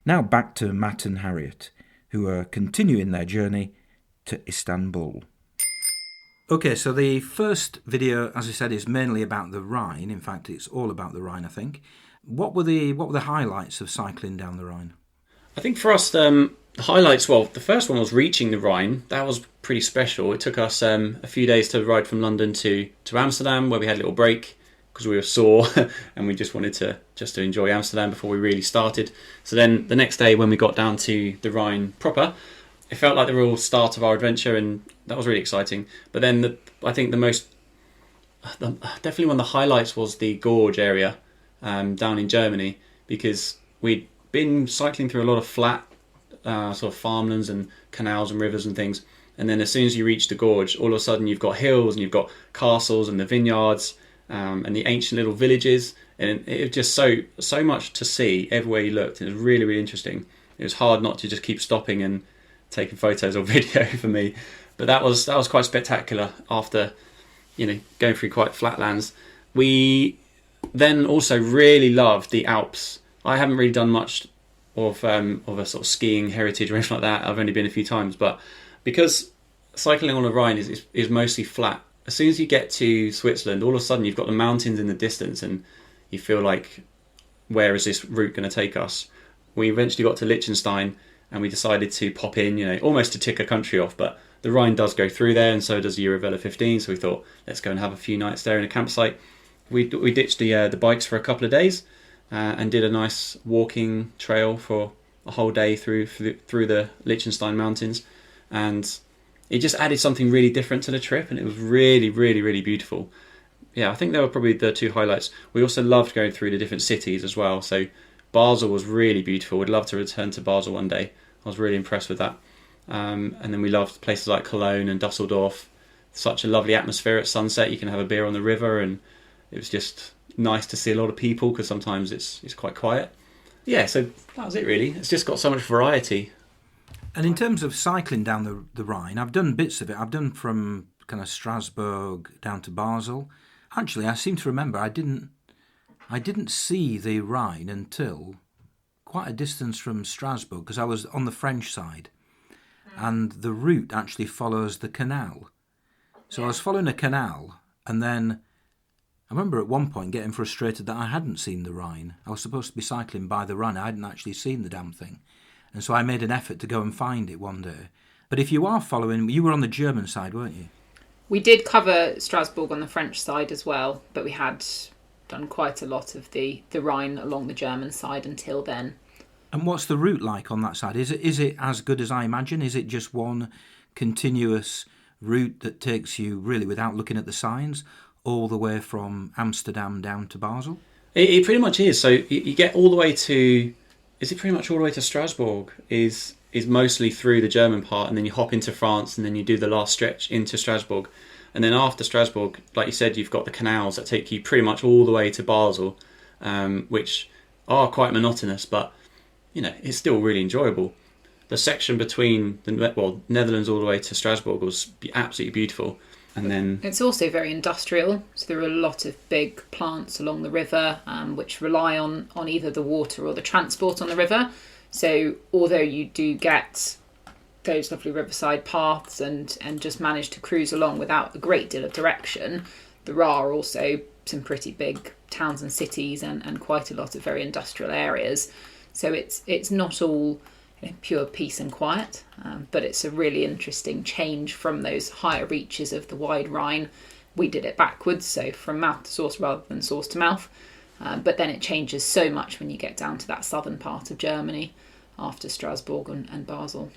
Now back to Matt and Harriet, who are continuing their journey to Istanbul. Okay, so the first video, as I said, is mainly about the Rhine. In fact, it's all about the Rhine, I think. What were the highlights of cycling down the Rhine? I think for us, the highlights, well, the first one was reaching the Rhine. That was pretty special. It took us a few days to ride from London to Amsterdam, where we had a little break because we were sore and we just wanted to enjoy Amsterdam before we really started. So then the next day when we got down to the Rhine proper, it felt like the real start of our adventure, and that was really exciting. But then I think definitely one of the highlights was the gorge area down in Germany, because we'd been cycling through a lot of flat sort of farmlands and canals and rivers and things, and then as soon as you reach the gorge, all of a sudden you've got hills and you've got castles and the vineyards and the ancient little villages, and it was just so much to see everywhere you looked. It was really, really interesting. It was hard not to just keep stopping and taking photos or video for me, but that was quite spectacular after going through quite flat lands. We then also really loved the Alps. I haven't really done much of a sort of skiing heritage or anything like that. I've only been a few times, but because cycling on the Rhine is mostly flat, as soon as you get to Switzerland, all of a sudden you've got the mountains in the distance and you feel like, where is this route going to take us? We eventually got to Liechtenstein and we decided to pop in, almost to tick a country off, but the Rhine does go through there and so does the EuroVelo 15, so we thought, let's go and have a few nights there in a campsite. We ditched the bikes for a couple of days and did a nice walking trail for a whole day through the Liechtenstein mountains, and it just added something really different to the trip, and it was really, really, really beautiful. Yeah, I think they were probably the 2 highlights. We also loved going through the different cities as well, so Basel was really beautiful. We'd love to return to Basel one day. I was really impressed with that. And then we loved places like Cologne and Dusseldorf. Such a lovely atmosphere at sunset. You can have a beer on the river, and it was just nice to see a lot of people because sometimes it's quite quiet. Yeah, so that was it really. It's just got so much variety. And in terms of cycling down the Rhine, I've done bits of it. I've done from kind of Strasbourg down to Basel. Actually, I seem to remember I didn't see the Rhine until quite a distance from Strasbourg, because I was on the French side, and the route actually follows the canal. So I was following a canal, and then I remember at one point getting frustrated that I hadn't seen the Rhine. I was supposed to be cycling by the Rhine. I hadn't actually seen the damn thing. And so I made an effort to go and find it one day. But if you are following, you were on the German side, weren't you? We did cover Strasbourg on the French side as well, but we had done quite a lot of the Rhine along the German side until then. And what's the route like on that side? Is it as good as I imagine? Is it just one continuous route that takes you, really, without looking at the signs, all the way from Amsterdam down to Basel? It pretty much is. So you get all the way to... Is it pretty much all the way to Strasbourg? Is mostly through the German part, and then you hop into France, and then you do the last stretch into Strasbourg. And then after Strasbourg, like you said, you've got the canals that take you pretty much all the way to Basel, which are quite monotonous, but it's still really enjoyable. The section between the Netherlands all the way to Strasbourg was absolutely beautiful. And then it's also very industrial, so there are a lot of big plants along the river, which rely on either the water or the transport on the river. So although you do get those lovely riverside paths and just manage to cruise along without a great deal of direction, there are also some pretty big towns and cities and quite a lot of very industrial areas. So it's not all pure peace and quiet, but it's a really interesting change from those higher reaches of the wide Rhine. We did it backwards, so from mouth to source rather than source to mouth, but then it changes so much when you get down to that southern part of Germany after Strasbourg and Basel.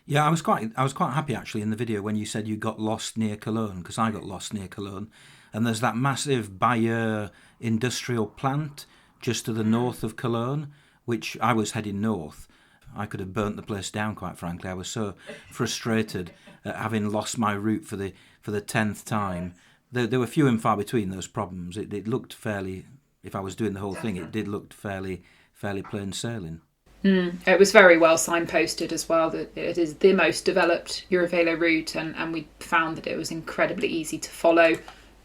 Yeah, I was quite happy actually in the video when you said you got lost near Cologne, because I got lost near Cologne, and there's that massive Bayer industrial plant just to the north of Cologne, which I was heading north. I could have burnt the place down, quite frankly. I was so frustrated at having lost my route for the 10th time. There were few and far between those problems. It looked fairly, if I was doing the whole thing, it did look fairly plain sailing. It was very well signposted as well, that it is the most developed EuroVelo route, and we found that it was incredibly easy to follow,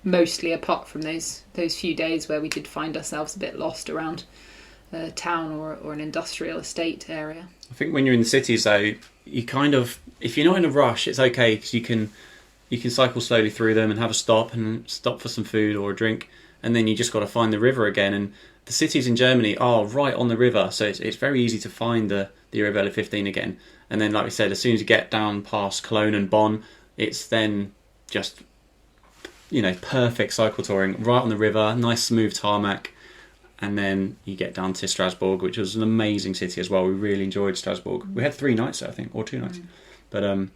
mostly apart from those few days where we did find ourselves a bit lost around a town or an industrial estate area. I think when you're in the cities, though, you kind of, if you're not in a rush, it's okay, because you can cycle slowly through them and have a stop for some food or a drink, and then you just got to find the river again. And the cities in Germany are right on the river, so it's very easy to find the EuroVelo 15 again. And then, like we said, as soon as you get down past Cologne and Bonn, it's then just perfect cycle touring right on the river, nice smooth tarmac. And then you get down to Strasbourg, which was an amazing city as well. We really enjoyed Strasbourg. We had 3 nights there, I think, or 2 nights. But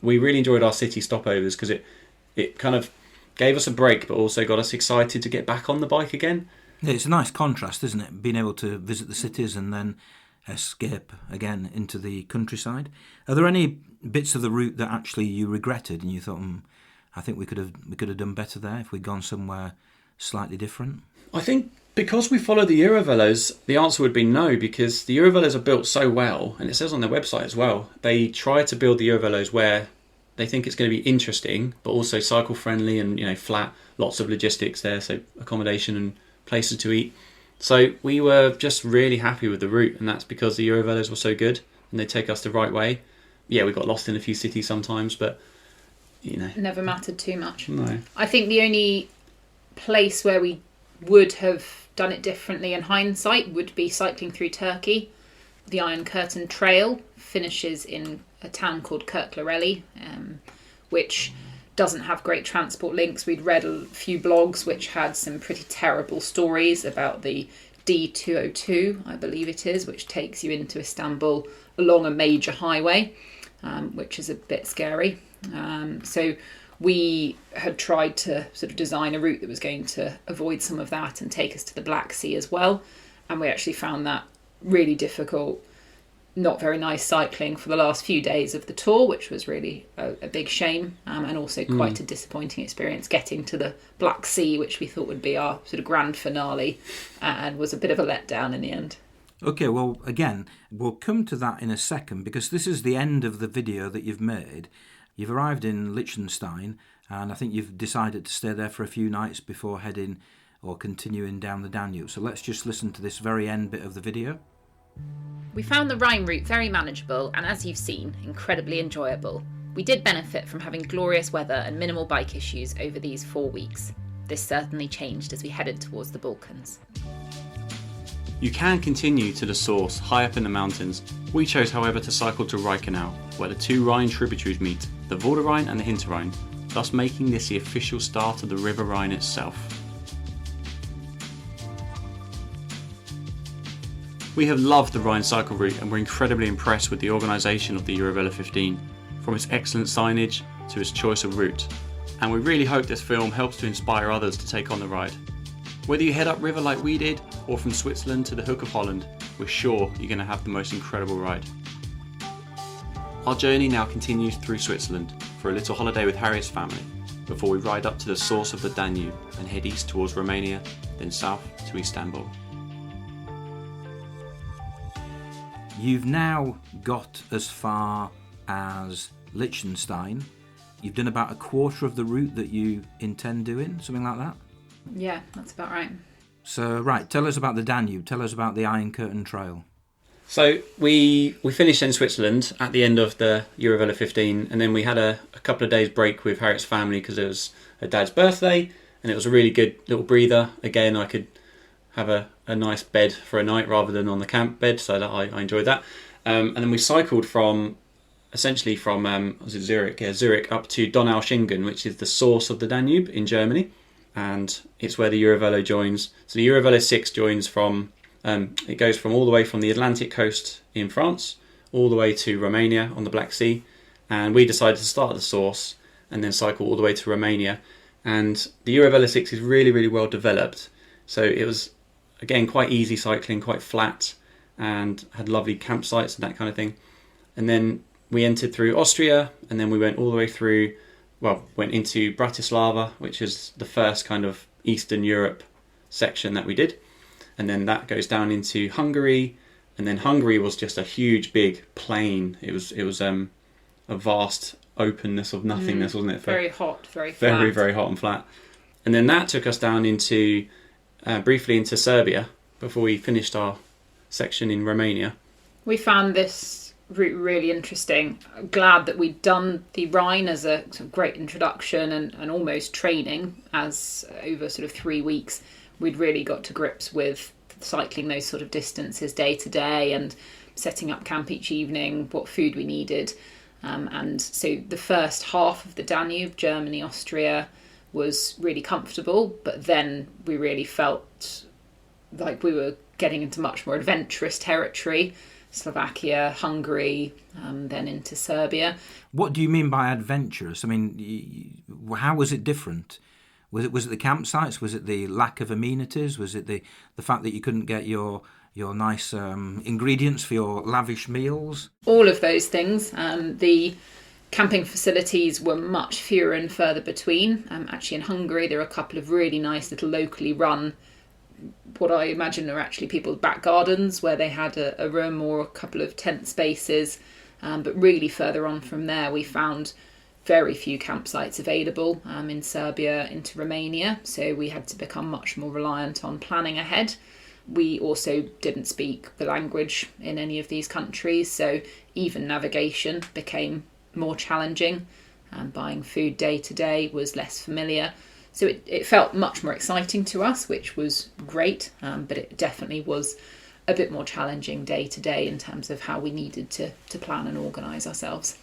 we really enjoyed our city stopovers, because it kind of gave us a break, but also got us excited to get back on the bike again. Yeah, it's a nice contrast, isn't it? Being able to visit the cities and then escape again into the countryside. Are there any bits of the route that actually you regretted and you thought, I think we could have done better there if we'd gone somewhere slightly different? I think because we follow the EuroVelos, the answer would be no, because the EuroVelos are built so well, and it says on their website as well, they try to build the EuroVelos where they think it's going to be interesting, but also cycle friendly and flat, lots of logistics there, so accommodation and places to eat. So we were just really happy with the route, and that's because the EuroVelos were so good and they take us the right way. Yeah, we got lost in a few cities sometimes, but never mattered too much. No. I think the only place where we would have done it differently in hindsight would be cycling through Turkey. The Iron Curtain Trail finishes in a town called Kirklareli, which doesn't have great transport links. We'd read a few blogs which had some pretty terrible stories about the D202, I believe it is, which takes you into Istanbul along a major highway, which is a bit scary. So we had tried to sort of design a route that was going to avoid some of that and take us to the Black Sea as well. And we actually found that really difficult, not very nice cycling for the last few days of the tour, which was really a big shame, and also quite a disappointing experience getting to the Black Sea, which we thought would be our sort of grand finale, and was a bit of a letdown in the end. Okay, well, again, we'll come to that in a second, because this is the end of the video that you've made. You've arrived in Liechtenstein, and I think you've decided to stay there for a few nights before heading or continuing down the Danube. So let's just listen to this very end bit of the video. We found the Rhine route very manageable and, as you've seen, incredibly enjoyable. We did benefit from having glorious weather and minimal bike issues over these 4 weeks. This certainly changed as we headed towards the Balkans. You can continue to the source high up in the mountains. We chose, however, to cycle to Reichenau, where the 2 Rhine tributaries meet, the Vorderrhein and the Hinterrhein, thus making this the official start of the River Rhine itself. We have loved the Rhine cycle route and we're incredibly impressed with the organisation of the EuroVelo 15, from its excellent signage to its choice of route. And we really hope this film helps to inspire others to take on the ride. Whether you head upriver like we did, or from Switzerland to the Hook of Holland, we're sure you're going to have the most incredible ride. Our journey now continues through Switzerland for a little holiday with Harriet's family, before we ride up to the source of the Danube and head east towards Romania, then south to Istanbul. You've now got as far as Liechtenstein. You've done about a quarter of the route that you intend doing, something like that? Yeah, that's about right. So, right, tell us about the Danube. Tell us about the Iron Curtain Trail. So we finished in Switzerland at the end of the EuroVelo 15, and then we had a couple of days break with Harriet's family because it was her dad's birthday, and it was a really good little breather. Again, I could have a nice bed for a night rather than on the camp bed, so that I enjoyed that. And then we cycled from Zurich up to Donaueschingen, which is the source of the Danube in Germany, and it's where the EuroVelo joins. So the EuroVelo 6 joins from, it goes from all the way from the Atlantic coast in France, all the way to Romania on the Black Sea, and we decided to start at the source and then cycle all the way to Romania. And the EuroVelo 6 is really, really well developed, so it was, again, quite easy cycling, quite flat, and had lovely campsites and that kind of thing. And then we entered through Austria, and then we went all the way through, went into Bratislava, which is the first kind of Eastern Europe section that we did. And then that goes down into Hungary, and then Hungary was just a huge, big plain. It was a vast openness of nothingness, wasn't it? Very hot, very flat. Very, very hot and flat. And then that took us down into, briefly into Serbia, before we finished our section in Romania. We found this route really interesting. I'm glad that we'd done the Rhine as a sort of great introduction and almost training, as over sort of 3 weeks we'd really got to grips with cycling those sort of distances day to day and setting up camp each evening, what food we needed. And so the first half of the Danube, Germany, Austria, was really comfortable, but then we really felt like we were getting into much more adventurous territory. Slovakia, Hungary, then into Serbia. What do you mean by adventurous? I mean, how was it different? Was it the campsites? Was it the lack of amenities? Was it the fact that you couldn't get your nice ingredients for your lavish meals? All of those things. The camping facilities were much fewer and further between. Actually, in Hungary, there are a couple of really nice little locally run, what I imagine are actually people's back gardens, where they had a room or a couple of tent spaces. But really further on from there, we found very few campsites available in Serbia into Romania. So we had to become much more reliant on planning ahead. We also didn't speak the language in any of these countries, so even navigation became more challenging. Buying food day to day was less familiar. So it felt much more exciting to us, which was great, but it definitely was a bit more challenging day to day in terms of how we needed to plan and organise ourselves.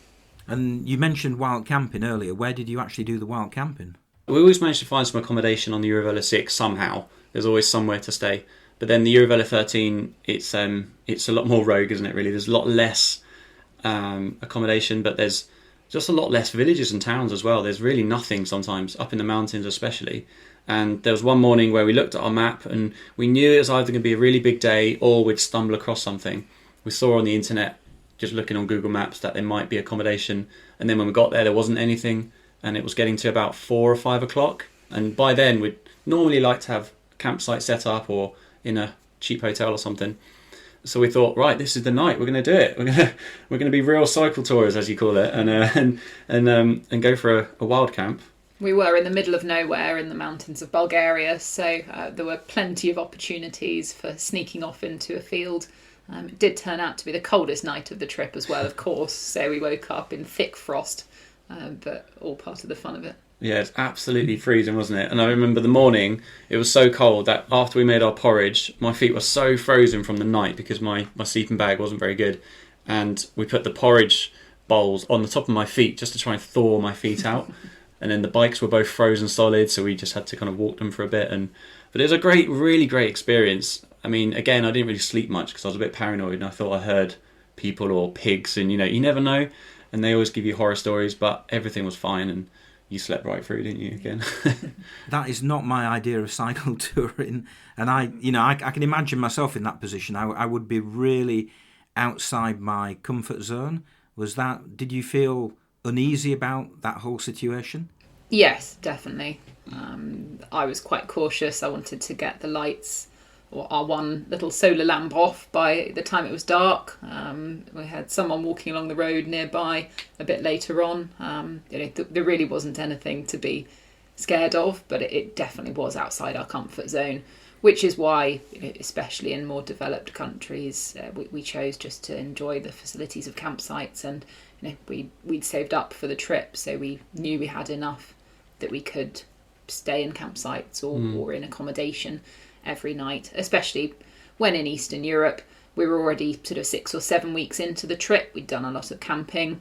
And you mentioned wild camping earlier. Where did you actually do the wild camping? We always managed to find some accommodation on the EuroVelo 6 somehow. There's always somewhere to stay. But then the EuroVelo 13, it's a lot more rogue, isn't it, really? There's a lot less accommodation, but there's just a lot less villages and towns as well. There's really nothing sometimes, up in the mountains especially. And there was one morning where we looked at our map and we knew it was either going to be a really big day or we'd stumble across something. We saw on the internet, just looking on Google Maps, that there might be accommodation. And then when we got there wasn't anything, and it was getting to about 4 or 5 o'clock. And by then we'd normally like to have a campsite set up or in a cheap hotel or something. So we thought, right, this is the night. We're going to do it. We're going to be real cycle tourists, as you call it, and go for a wild camp. We were in the middle of nowhere in the mountains of Bulgaria, so there were plenty of opportunities for sneaking off into a field. It did turn out to be the coldest night of the trip as well, of course. So we woke up in thick frost, but all part of the fun of it. Yeah, it's absolutely freezing, wasn't it? And I remember the morning, it was so cold that after we made our porridge, my feet were so frozen from the night because my sleeping bag wasn't very good. And we put the porridge bowls on the top of my feet just to try and thaw my feet out. And then the bikes were both frozen solid, so we just had to kind of walk them for a bit. But it was a really great experience. I mean, again, I didn't really sleep much because I was a bit paranoid and I thought I heard people or pigs, and you never know, and they always give you horror stories, but everything was fine and you slept right through, didn't you, again? That is not my idea of cycle touring, and I can imagine myself in that position. I would be really outside my comfort zone. Did you feel uneasy about that whole situation? Yes, definitely. I was quite cautious. I wanted to get the lights or our one little solar lamp off by the time it was dark. We had someone walking along the road nearby a bit later on. There really wasn't anything to be scared of, but it definitely was outside our comfort zone, which is why, especially in more developed countries, we chose just to enjoy the facilities of campsites, and we'd saved up for the trip, so we knew we had enough that we could stay in campsites or in accommodation every night, especially when in Eastern Europe we were already sort of 6 or 7 weeks into the trip. We'd done a lot of camping,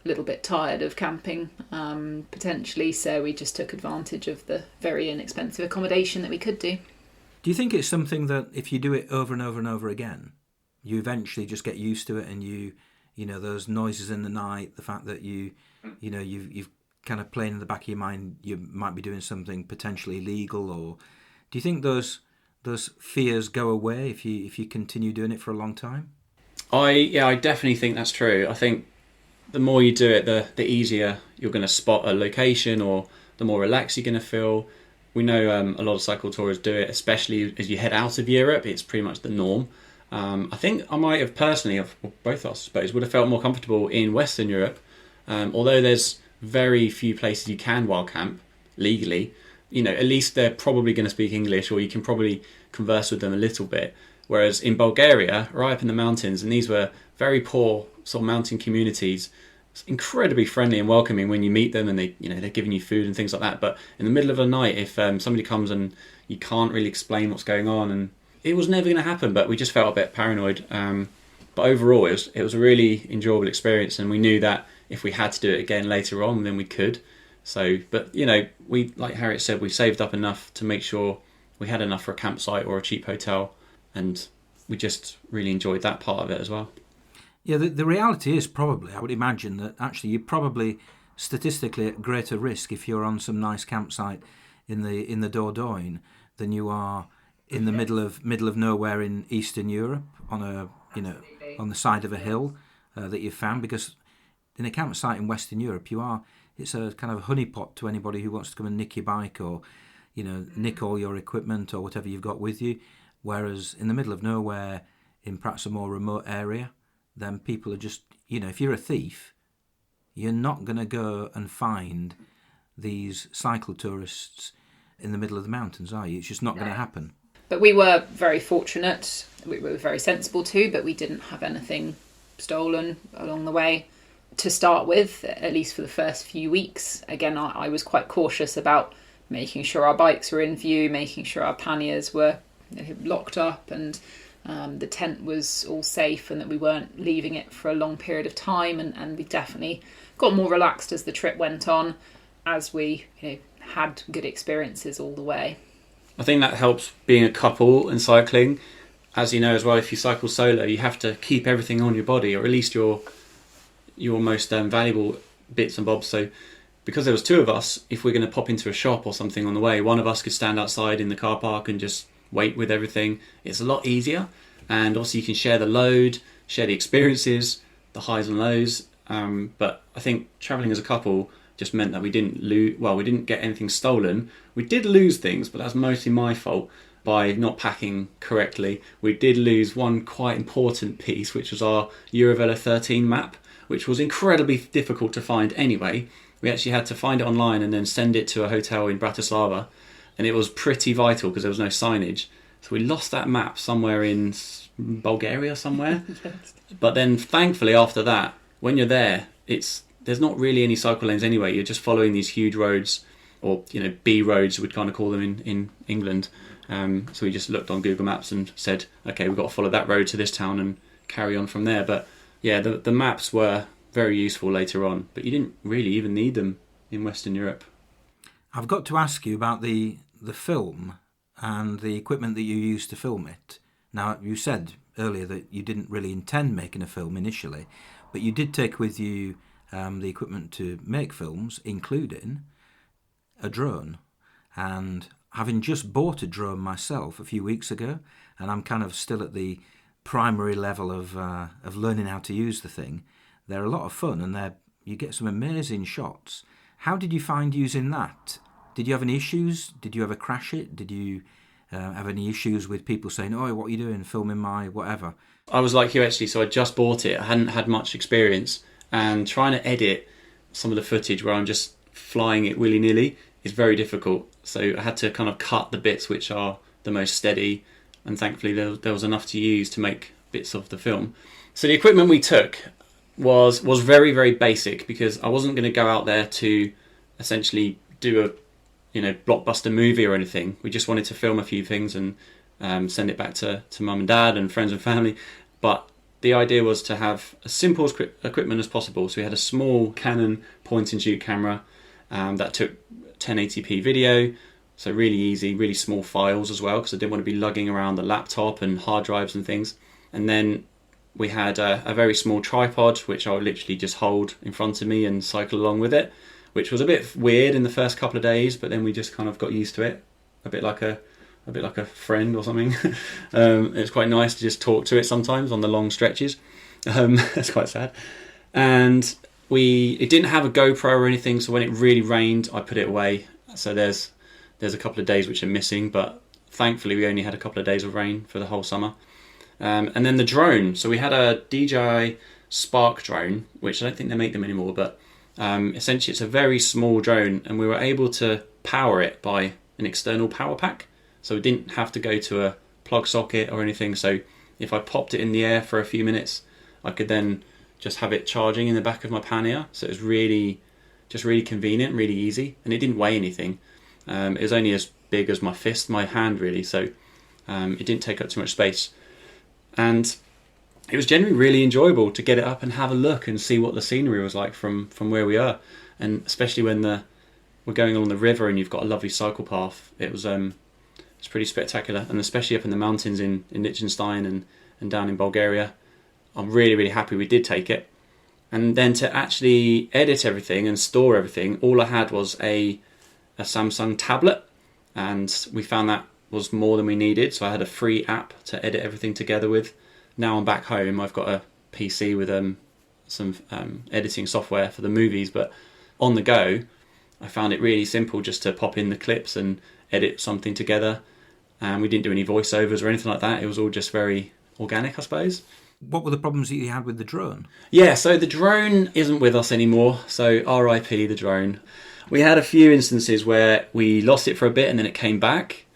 a little bit tired of camping potentially, so we just took advantage of the very inexpensive accommodation that we could do. Do you think it's something that if you do it over and over and over again, you eventually just get used to it, and you those noises in the night, the fact that you've kind of playing in the back of your mind you might be doing something potentially illegal, or do you think those fears go away if you continue doing it for a long time? I definitely think that's true. I think the more you do it, the easier you're going to spot a location, or the more relaxed you're going to feel. We know a lot of cycle tourists do it, especially as you head out of Europe. It's pretty much the norm. I think I might have personally, both of us, I suppose, would have felt more comfortable in Western Europe. Although there's very few places you can wild camp legally, at least they're probably going to speak English, or you can probably converse with them a little bit. Whereas in Bulgaria, right up in the mountains, and these were very poor sort of mountain communities, it's incredibly friendly and welcoming when you meet them, and they're giving you food and things like that. But in the middle of the night, if somebody comes and you can't really explain what's going on, and it was never going to happen, but we just felt a bit paranoid. But overall, it was a really enjoyable experience, and we knew that if we had to do it again later on, then we could. So, but we, like Harriet said, we saved up enough to make sure we had enough for a campsite or a cheap hotel, and we just really enjoyed that part of it as well. Yeah, the reality is probably, I would imagine, that actually you're probably statistically at greater risk if you're on some nice campsite in the Dordogne than you are in the middle of nowhere in Eastern Europe on on the side of a hill that you've found. Because in a campsite in Western Europe, it's a kind of honeypot to anybody who wants to come and nick your bike, or nick all your equipment or whatever you've got with you. Whereas in the middle of nowhere, in perhaps a more remote area, then people are just, if you're a thief, you're not going to go and find these cycle tourists in the middle of the mountains, are you? It's just not going to happen. But we were very fortunate. We were very sensible too, but we didn't have anything stolen along the way to start with, at least for the first few weeks. Again, I was quite cautious about making sure our bikes were in view, making sure our panniers were locked up, and the tent was all safe, and that we weren't leaving it for a long period of time. And we definitely got more relaxed as the trip went on, as we had good experiences all the way. I think that helps being a couple and cycling. As you know as well, if you cycle solo, you have to keep everything on your body, or at least your most valuable bits and bobs. So because there was two of us, if we're going to pop into a shop or something on the way, one of us could stand outside in the car park and just wait with everything. It's a lot easier, and also you can share the load, share the experiences, the highs and lows. But I think travelling as a couple just meant that we didn't get anything stolen. We did lose things, but that's mostly my fault by not packing correctly. We did lose one quite important piece, which was our EuroVelo 13 map, which was incredibly difficult to find anyway. We actually had to find it online and then send it to a hotel in Bratislava, and it was pretty vital because there was no signage. So we lost that map somewhere in Bulgaria somewhere. Yes. But then thankfully after that, when you're there, there's not really any cycle lanes anyway. You're just following these huge roads, or B roads we'd kind of call them in England. So we just looked on Google Maps and said, okay, we've got to follow that road to this town and carry on from there. But yeah, the maps were very useful later on, but you didn't really even need them in Western Europe. I've got to ask you about the film and the equipment that you used to film it. Now, you said earlier that you didn't really intend making a film initially, but you did take with you the equipment to make films, including a drone. And having just bought a drone myself a few weeks ago, and I'm kind of still at the primary level of learning how to use the thing, they're a lot of fun, and you get some amazing shots. How did you find using that? Did you have any issues? Did you ever crash it? Did you have any issues with people saying, "Oh, what are you doing, filming my whatever"? I was like you actually, so I just bought it. I hadn't had much experience, and trying to edit some of the footage where I'm just flying it willy-nilly is very difficult. So I had to kind of cut the bits which are the most steady, and thankfully there was enough to use to make bits of the film. So the equipment we took was very, very basic, because I wasn't going to go out there to essentially do a blockbuster movie or anything. We just wanted to film a few things and send it back to mum and dad and friends and family. But the idea was to have as simple equipment as possible. So we had a small Canon point and shoot camera that took 1080p video, so really easy, really small files as well, because I didn't want to be lugging around the laptop and hard drives and things. And then we had a very small tripod, which I would literally just hold in front of me and cycle along with it, which was a bit weird in the first couple of days, but then we just kind of got used to it, a bit like a friend or something. It's quite nice to just talk to it sometimes on the long stretches. It's quite sad. And it didn't have a GoPro or anything, so when it really rained, I put it away. So there's a couple of days which are missing, but thankfully we only had a couple of days of rain for the whole summer. And then the drone. So we had a DJI Spark drone, which I don't think they make them anymore, but essentially it's a very small drone, and we were able to power it by an external power pack. So we didn't have to go to a plug socket or anything. So if I popped it in the air for a few minutes, I could then just have it charging in the back of my pannier. So it was really convenient, really easy, and it didn't weigh anything. It was only as big as my hand really, so it didn't take up too much space. And it was generally really enjoyable to get it up and have a look and see what the scenery was like from where we are, and especially when we're going along the river and you've got a lovely cycle path. It's pretty spectacular, and especially up in the mountains in Liechtenstein and down in Bulgaria. I'm really, really happy we did take it. And then to actually edit everything and store everything, all I had was a Samsung tablet, and we found that was more than we needed. So I had a free app to edit everything together with. Now I'm back home, I've got a PC with some editing software for the movies, but on the go, I found it really simple just to pop in the clips and edit something together. And we didn't do any voiceovers or anything like that. It was all just very organic, I suppose. What were the problems that you had with the drone? Yeah, so the drone isn't with us anymore, so RIP the drone. We had a few instances where we lost it for a bit and then it came back,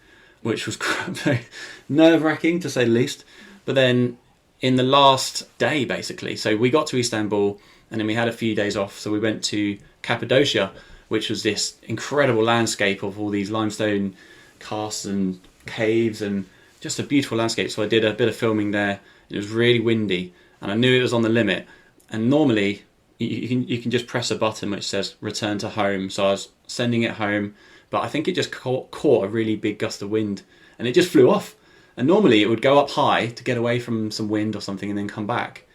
which was very nerve-wracking to say the least. But then in the last day, basically, so we got to Istanbul and then we had a few days off, so we went to Cappadocia, which was this incredible landscape of all these limestone casts and caves and just a beautiful landscape. So I did a bit of filming there. It was really windy and I knew it was on the limit, and normally you can just press a button which says return to home. So I was sending it home, but I think it just caught a really big gust of wind and it just flew off. And normally it would go up high to get away from some wind or something and then come back.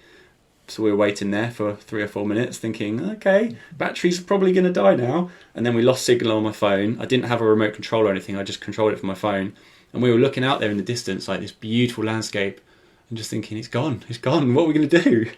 So we were waiting there for 3 or 4 minutes thinking, okay, battery's probably going to die now. And then we lost signal on my phone. I didn't have a remote control or anything, I just controlled it from my phone. And we were looking out there in the distance, like this beautiful landscape, and just thinking, it's gone, what are we going to do?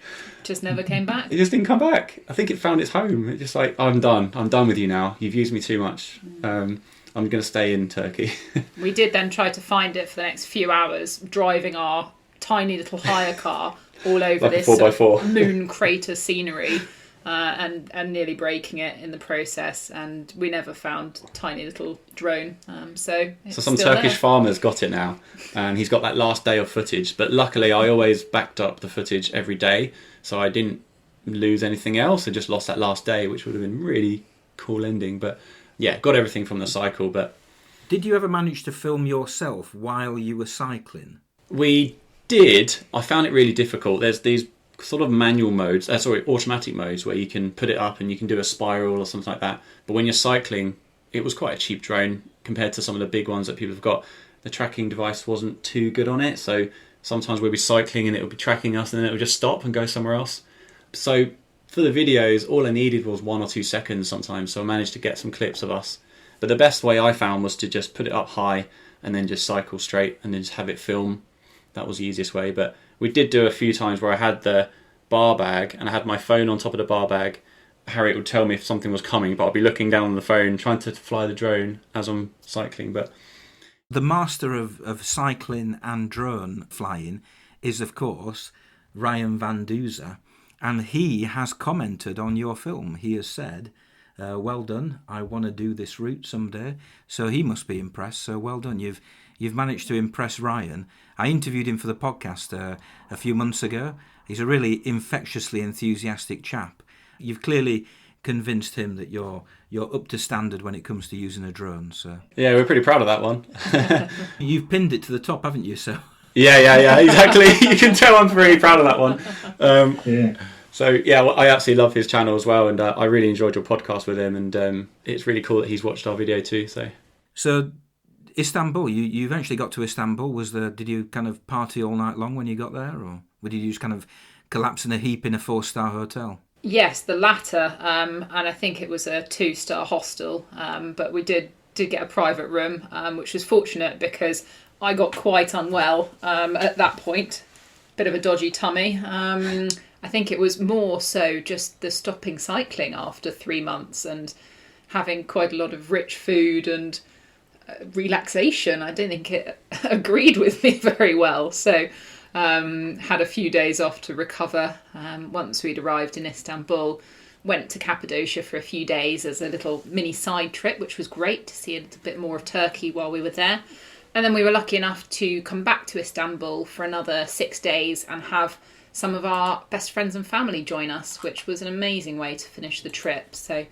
Just never came back. It just didn't come back. I think it found its home. It's just like, I'm done with you now. You've used me too much. I'm going to stay in Turkey. We did then try to find it for the next few hours, driving our tiny little hire car all over Like this 4x4. moon crater scenery, and nearly breaking it in the process. And we never found tiny little drone. So some still Turkish there. farmer's got it now, and he's got that last day of footage. But luckily, I always backed up the footage every day, so I didn't lose anything else. I just lost that last day, which would have been really cool ending. But yeah, got everything from the cycle. But Did you ever manage to film yourself while you were cycling? we did. I found it really difficult. There's these sort of manual modes, automatic modes, where you can put it up and you can do a spiral or something like that. But when you're cycling, it was quite a cheap drone compared to some of the big ones that people have got. The tracking device wasn't too good on it, so Sometimes we'll be cycling and it'll be tracking us, and then it'll just stop and go somewhere else. So for the videos, all I needed was 1 or 2 seconds sometimes, so I managed to get some clips of us. But the best way I found was to just put it up high and then just cycle straight and then just have it film. That was the easiest way. But we did do a few times where I had the bar bag and I had my phone on top of the bar bag. Harriet would tell me if something was coming, but I'd be looking down on the phone trying to fly the drone as I'm cycling. But the master of cycling and drone flying is, of course, Ryan Van Duzer, and he has commented on your film. He has said, well done, I want to do this route someday. So he must be impressed. So well done, you've managed to impress Ryan. I interviewed him for the podcast a few months ago. He's a really infectiously enthusiastic chap. You've clearly convinced him that you're up to standard when it comes to using a drone. So yeah, we're pretty proud of that one. You've pinned it to the top, haven't you? So yeah, exactly. You can tell I'm really proud of that one. So yeah, well, I absolutely love his channel as well, and I really enjoyed your podcast with him, and it's really cool that he's watched our video too. So Istanbul, you eventually got to Istanbul. Did you kind of party all night long when you got there, or did you just kind of collapse in a heap in a 4-star hotel? Yes, the latter, and I think it was a 2-star hostel, but we did get a private room, which was fortunate because I got quite unwell at that point. Bit of a dodgy tummy. I think it was more so just the stopping cycling after 3 months and having quite a lot of rich food and relaxation. I don't think it agreed with me very well. So had a few days off to recover once we'd arrived in Istanbul. Went to Cappadocia for a few days as a little mini side trip, which was great to see a little bit more of Turkey while we were there. And then we were lucky enough to come back to Istanbul for another 6 days and have some of our best friends and family join us, which was an amazing way to finish the trip. So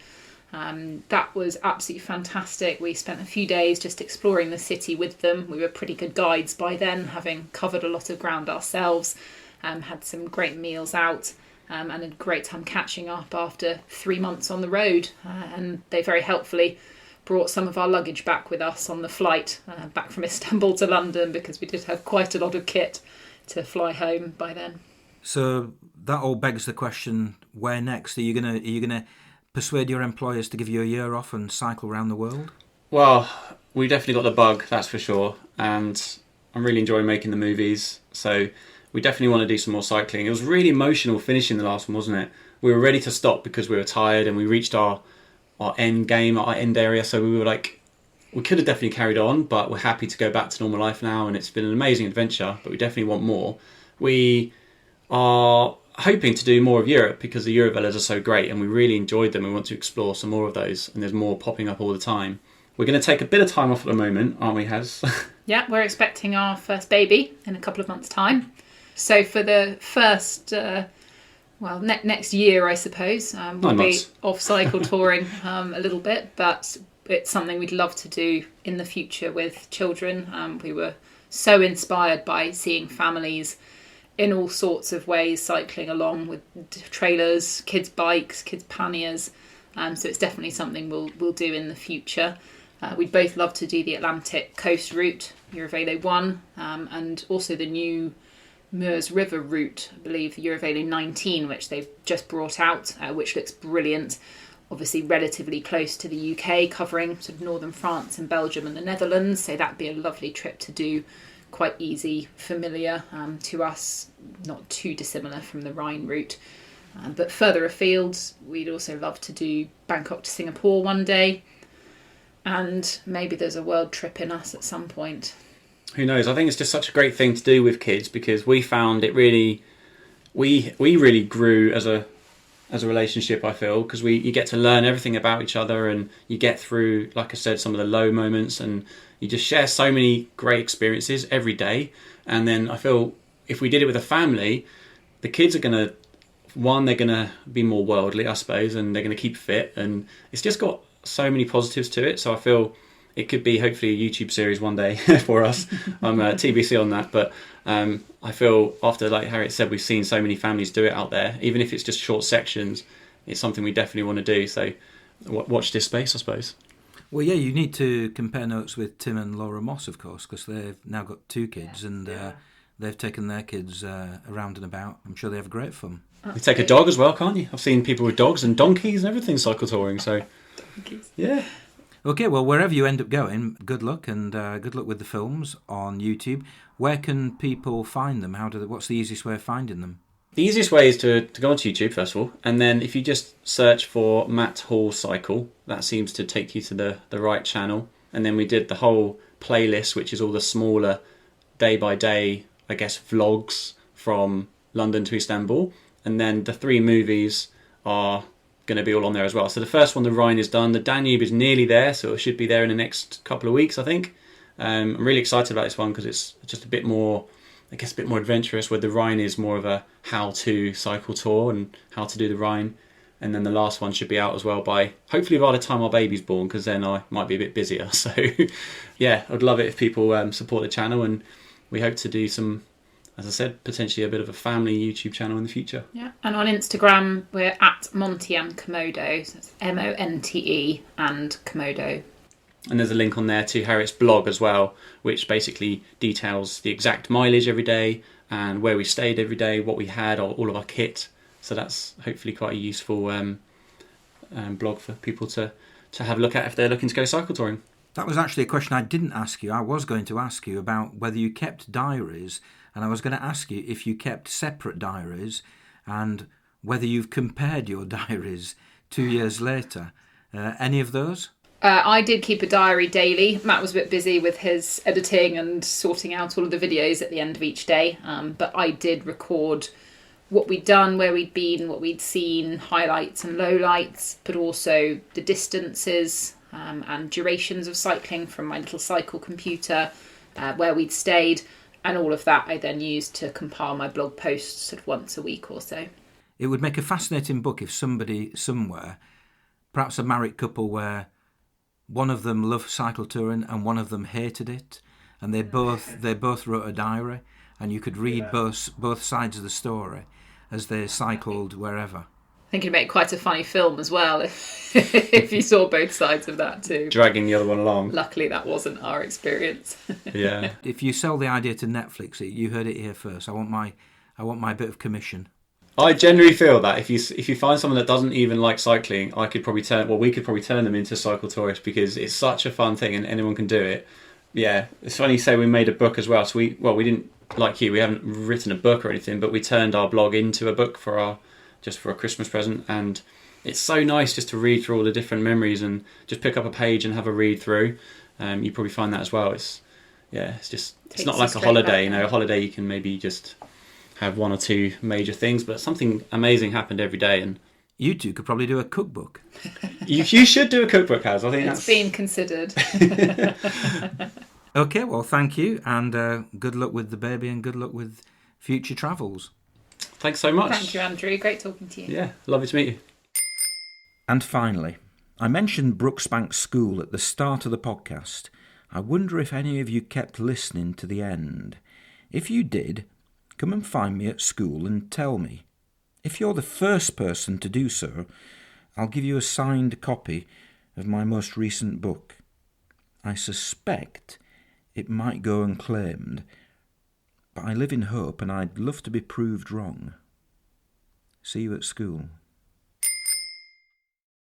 that was absolutely fantastic. We spent a few days just exploring the city with them. We were pretty good guides by then, having covered a lot of ground ourselves, had some great meals out, and a great time catching up after 3 months on the road. And they very helpfully brought some of our luggage back with us on the flight back from Istanbul to London, because we did have quite a lot of kit to fly home by then. So that all begs the question: where next? Are you gonna persuade your employers to give you a year off and cycle around the world? Well, we definitely got the bug, that's for sure, and I'm really enjoying making the movies. So we definitely want to do some more cycling. It was really emotional finishing the last one, wasn't it? We were ready to stop because we were tired and we reached our end game, our end area. So we were like, we could have definitely carried on, but we're happy to go back to normal life now, and it's been an amazing adventure, but we definitely want more. We are hoping to do more of Europe because the EuroVelos are so great and we really enjoyed them. We want to explore some more of those, and there's more popping up all the time. We're going to take a bit of time off at the moment, aren't we, Haz? Yeah, we're expecting our first baby in a couple of months' time. So for the first, next year, I suppose, we'll be off cycle touring a little bit, but it's something we'd love to do in the future with children. We were so inspired by seeing families in all sorts of ways cycling along with trailers, kids' bikes, kids' panniers. So it's definitely something we'll do in the future. We'd both love to do the Atlantic coast route, EuroVelo 1, and also the new Meuse River route, I believe the EuroVelo 19, which they've just brought out, which looks brilliant. Obviously relatively close to the UK, covering sort of northern France and Belgium and the Netherlands. So that'd be a lovely trip to do. Quite easy, familiar to us, not too dissimilar from the Rhine route. But further afield, we'd also love to do Bangkok to Singapore one day. And maybe there's a world trip in us at some point. Who knows? I think it's just such a great thing to do with kids, because we found it really, we really grew as a relationship, I feel, because you get to learn everything about each other, and you get through, like I said, some of the low moments, and you just share so many great experiences every day. And then I feel if we did it with a family, the kids are going to, they're going to be more worldly, I suppose, and they're going to keep fit, and it's just got so many positives to it. So I feel it could be hopefully a YouTube series one day for us. I'm TBC on that, but I feel after, like Harriet said, we've seen so many families do it out there, even if it's just short sections. It's something we definitely want to do. So watch this space, I suppose. Well, yeah, you need to compare notes with Tim and Laura Moss, of course, because they've now got 2 kids, and they've taken their kids around and about. I'm sure they have great fun. You take a dog as well, can't you? I've seen people with dogs and donkeys and everything cycle touring. So, yeah. Okay, well, wherever you end up going, good luck, and good luck with the films on YouTube. Where can people find them? What's the easiest way of finding them? The easiest way is to go onto YouTube, first of all, and then if you just search for Matt Hall Cycle, that seems to take you to the right channel. And then we did the whole playlist, which is all the smaller day-by-day, I guess, vlogs from London to Istanbul. And then the 3 movies are going to be all on there as well. So the first one, the Rhine, is done. The Danube is nearly there, so it should be there in the next couple of weeks, I think. I'm really excited about this one because it's just a bit more, I guess, a bit more adventurous, where the Rhine is more of a how-to cycle tour and how to do the Rhine. And then the last one should be out as well hopefully by the time our baby's born, because then I might be a bit busier. So yeah, I'd love it if people support the channel, and we hope to do some, as I said, potentially a bit of a family YouTube channel in the future. Yeah, and on Instagram we're at Monte and Komodo, so it's Monte and Komodo. And there's a link on there to Harriet's blog as well, which basically details the exact mileage every day and where we stayed every day, what we had, all of our kit. So that's hopefully quite a useful blog for people to have a look at if they're looking to go cycle touring. That was actually a question I didn't ask you. I was going to ask you about whether you kept diaries, and I was going to ask you if you kept separate diaries and whether you've compared your diaries 2 years later. Any of those? I did keep a diary daily. Matt was a bit busy with his editing and sorting out all of the videos at the end of each day, but I did record what we'd done, where we'd been, what we'd seen, highlights and lowlights, but also the distances and durations of cycling from my little cycle computer, where we'd stayed, and all of that I then used to compile my blog posts sort of once a week or so. It would make a fascinating book if somebody somewhere, perhaps a married couple where one of them loved cycle touring and one of them hated it, and they both wrote a diary, and you could read both sides of the story as they cycled wherever. I think it'd make quite a funny film as well if you saw both sides of that too. Dragging the other one along. Luckily that wasn't our experience. Yeah. If you sell the idea to Netflix, you heard it here first. I want my bit of commission. I generally feel that if you find someone that doesn't even like cycling, we could probably turn them into cycle tourists, because it's such a fun thing and anyone can do it. Yeah, it's funny you say we made a book as well. So we didn't, like you, we haven't written a book or anything, but we turned our blog into a book for a Christmas present, and it's so nice just to read through all the different memories and just pick up a page and have a read through. You probably find that as well. It's not like a holiday. A holiday you can maybe just have 1 or 2 major things, but something amazing happened every day. And you two could probably do a cookbook. you should do a cookbook, Haz. I think it's being considered. Okay, well, thank you, and good luck with the baby, and good luck with future travels. Thanks so much. Thank you, Andrew. Great talking to you. Yeah, lovely to meet you. And finally, I mentioned Brooksbank School at the start of the podcast. I wonder if any of you kept listening to the end. If you did, come and find me at school and tell me. If you're the first person to do so, I'll give you a signed copy of my most recent book. I suspect it might go unclaimed, but I live in hope and I'd love to be proved wrong. See you at school.